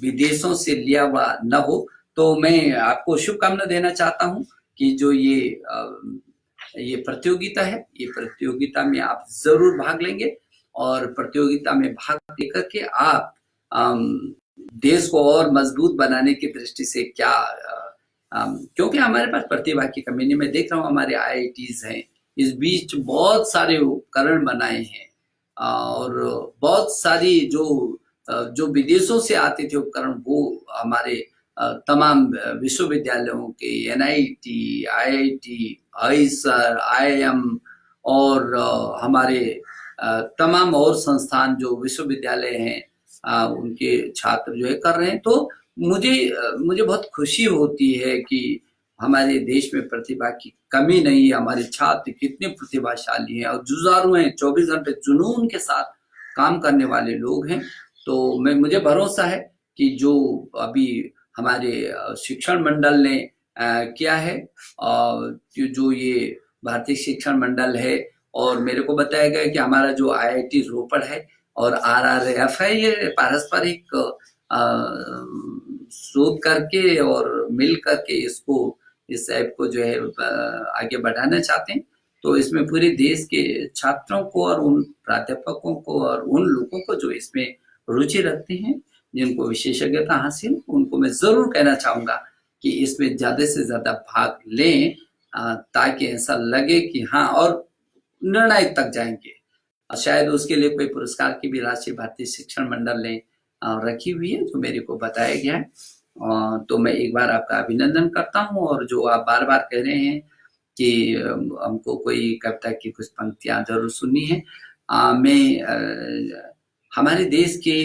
विदेशों से लिया हुआ न हो। तो मैं आपको शुभकामना देना चाहता हूं कि जो ये प्रतियोगिता है, ये प्रतियोगिता में आप जरूर भाग लेंगे, और प्रतियोगिता में भाग लेकर के आप देश को और मजबूत बनाने की दृष्टि से क्या, क्योंकि हमारे पास प्रतिभा की कमी नहीं। मैं देख रहा हूँ हमारे IITs हैं, इस बीच बहुत सारे उपकरण बनाए हैं, और बहुत सारी जो विदेशों से आते थे उपकरण, वो हमारे तमाम विश्वविद्यालयों के NIT, IIT, आईसर, IIM और हमारे तमाम और संस्थान जो विश्वविद्यालय हैं, उनके छात्र जो है कर रहे हैं। तो मुझे बहुत खुशी होती है कि हमारे देश में प्रतिभा की कमी नहीं है। हमारे छात्र कितने प्रतिभाशाली हैं और जुझारू हैं, 24 घंटे जुनून के साथ काम करने वाले लोग हैं। तो मुझे भरोसा है कि जो अभी हमारे शिक्षण मंडल ने किया है, जो ये भारतीय शिक्षण मंडल है, और मेरे को बताया गया कि हमारा जो IIT रोपड़ है और RRF है, ये पारस्परिक शोध करके और मिल करके इस ऐप को जो है आगे बढ़ाना चाहते हैं। तो इसमें पूरे देश के छात्रों को और उन प्राध्यापकों को और उन लोगों को जो इसमें रुचि रखते हैं, जिनको विशेषज्ञता हासिल, उनको मैं जरूर कहना चाहूंगा कि इसमें ज्यादा से ज्यादा भाग लें, ताकि ऐसा लगे कि हाँ, और निर्णायक तक जाएंगे। शायद उसके लिए कोई पुरस्कार की भी राशि भारतीय शिक्षण मंडल ने रखी हुई है, जो मेरे को बताया गया है। तो मैं एक बार आपका अभिनंदन करता हूँ। और जो आप बार बार कह रहे हैं कि हमको कोई कविता की कुछ पंक्तियां जरूर सुननी है, मैं हमारे देश के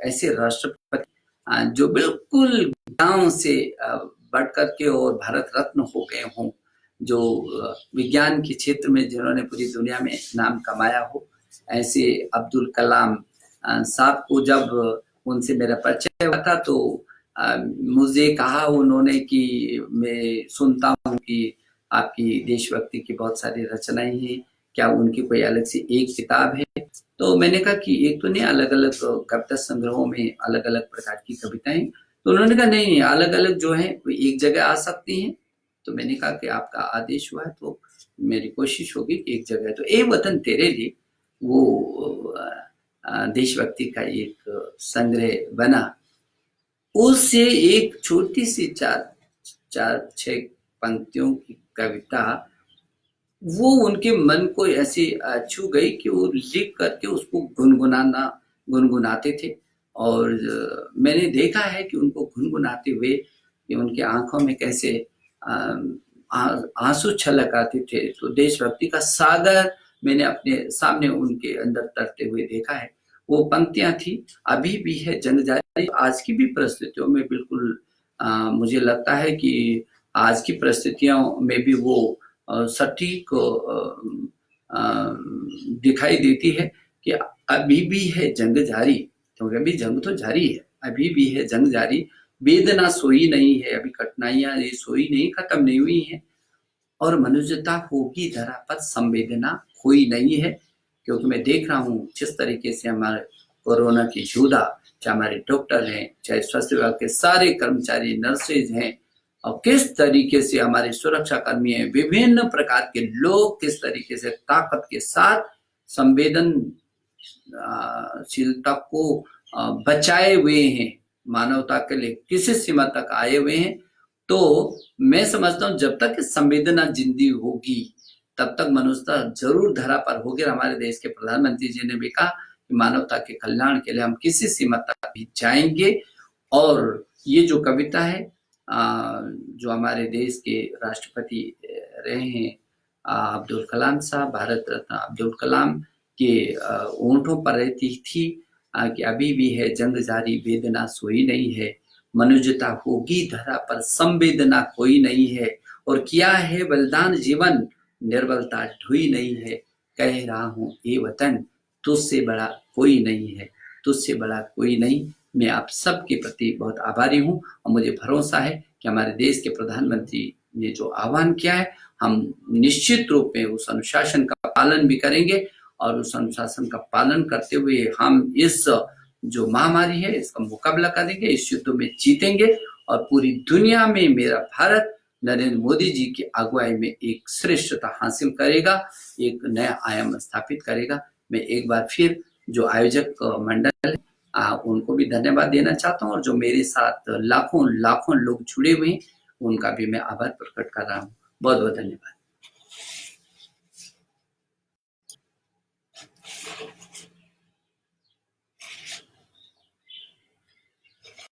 ऐसे राष्ट्रपति जो बिल्कुल गांव से बढ़ करके और भारत रत्न हो गए हों, जो विज्ञान के क्षेत्र में जिन्होंने पूरी दुनिया में नाम कमाया हो, ऐसे अब्दुल कलाम साहब को जब उनसे मेरा परिचय हुआ था, तो मुझे कहा उन्होंने कि मैं सुनता हूँ कि आपकी देशभक्ति की बहुत सारी रचनाएं हैं, क्या उनकी कोई अलग से एक किताब है? तो मैंने कहा कि एक तो नहीं, अलग अलग कविता संग्रहों में अलग अलग प्रकार की कविताएं। तो उन्होंने कहा नहीं, अलग अलग जो है वो एक जगह आ सकती हैं। तो मैंने कहा कि आपका आदेश हुआ है तो मेरी कोशिश होगी कि एक जगह, तो ए वतन तेरे लिए वो देशभक्ति का एक संग्रह बना। उससे एक छोटी सी चार छह पंक्तियों की कविता वो उनके मन को ऐसे छू गई कि वो लिख करके उसको गुनगुनाते थे। और मैंने देखा है कि उनको गुनगुनाते हुए कि उनकी आंखों में कैसे आंसू छलक आते थे। तो देशभक्ति का सागर मैंने अपने सामने उनके अंदर तरते हुए देखा है। वो पंक्तियां थी, अभी भी है जंग जारी। आज की भी परिस्थितियों में बिल्कुल मुझे लगता है कि आज की परिस्थितियों में भी वो सटीक दिखाई देती है कि अभी भी है जंग जारी, क्योंकि अभी जंग तो जारी है, अभी भी है जंग जारी। वेदना सोई नहीं है, अभी कठिनाइयां ये सोई नहीं, खत्म नहीं हुई है, और मनुष्यता होगी धरा पर संवेदना हुई नहीं है। क्योंकि मैं देख रहा हूँ जिस तरीके से हमारे कोरोना की योद्धा, चाहे हमारे डॉक्टर हैं, चाहे स्वास्थ्य विभाग के सारे कर्मचारी, नर्सेज हैं, और किस तरीके से हमारे सुरक्षा कर्मी हैं, विभिन्न प्रकार के लोग किस तरीके से ताकत के साथ संवेदनशीलता को बचाए हुए हैं, मानवता के लिए किसी सीमा तक आए हुए हैं। तो मैं समझता हूँ जब तक संवेदना जिंदी होगी तब तक मनुष्यता जरूर धरा पर होगी। हमारे देश के प्रधानमंत्री जी ने भी कहा कि मानवता के कल्याण के लिए हम किसी सीमा तक भी जाएंगे। और ये जो कविता है जो हमारे देश के राष्ट्रपति रहे हैं अब्दुल कलाम साहब, भारत रत्न अब्दुल कलाम के ओंठों पर रहती थी कि अभी भी है जंग जारी, वेदना सोई नहीं है, मनुष्यता होगी धरा पर संवेदना कोई नहीं है, और किया है बलिदान जीवन, निर्बलता ढुई नहीं है, कह रहा हूँ ए वतन तुझसे बड़ा कोई नहीं है, तुझसे बड़ा कोई नहीं। मैं आप सबके प्रति बहुत आभारी हूँ और मुझे भरोसा है कि हमारे देश के प्रधानमंत्री ने जो आह्वान किया है, हम निश्चित रूप में उस अनुशासन का पालन भी करेंगे और उस अनुशासन का पालन करते हुए हम इस जो महामारी है इसका मुकाबला करेंगे, इस युद्ध में जीतेंगे और पूरी दुनिया में मेरा भारत नरेंद्र मोदी जी की अगुवाई में एक श्रेष्ठता हासिल करेगा, एक नया आयाम स्थापित करेगा। मैं एक बार फिर जो आयोजक मंडल है उनको भी धन्यवाद देना चाहता हूँ और जो मेरे साथ लाखों लाखों लोग जुड़े हुए हैं उनका भी मैं आभार प्रकट कर रहा हूँ। बहुत बहुत धन्यवाद।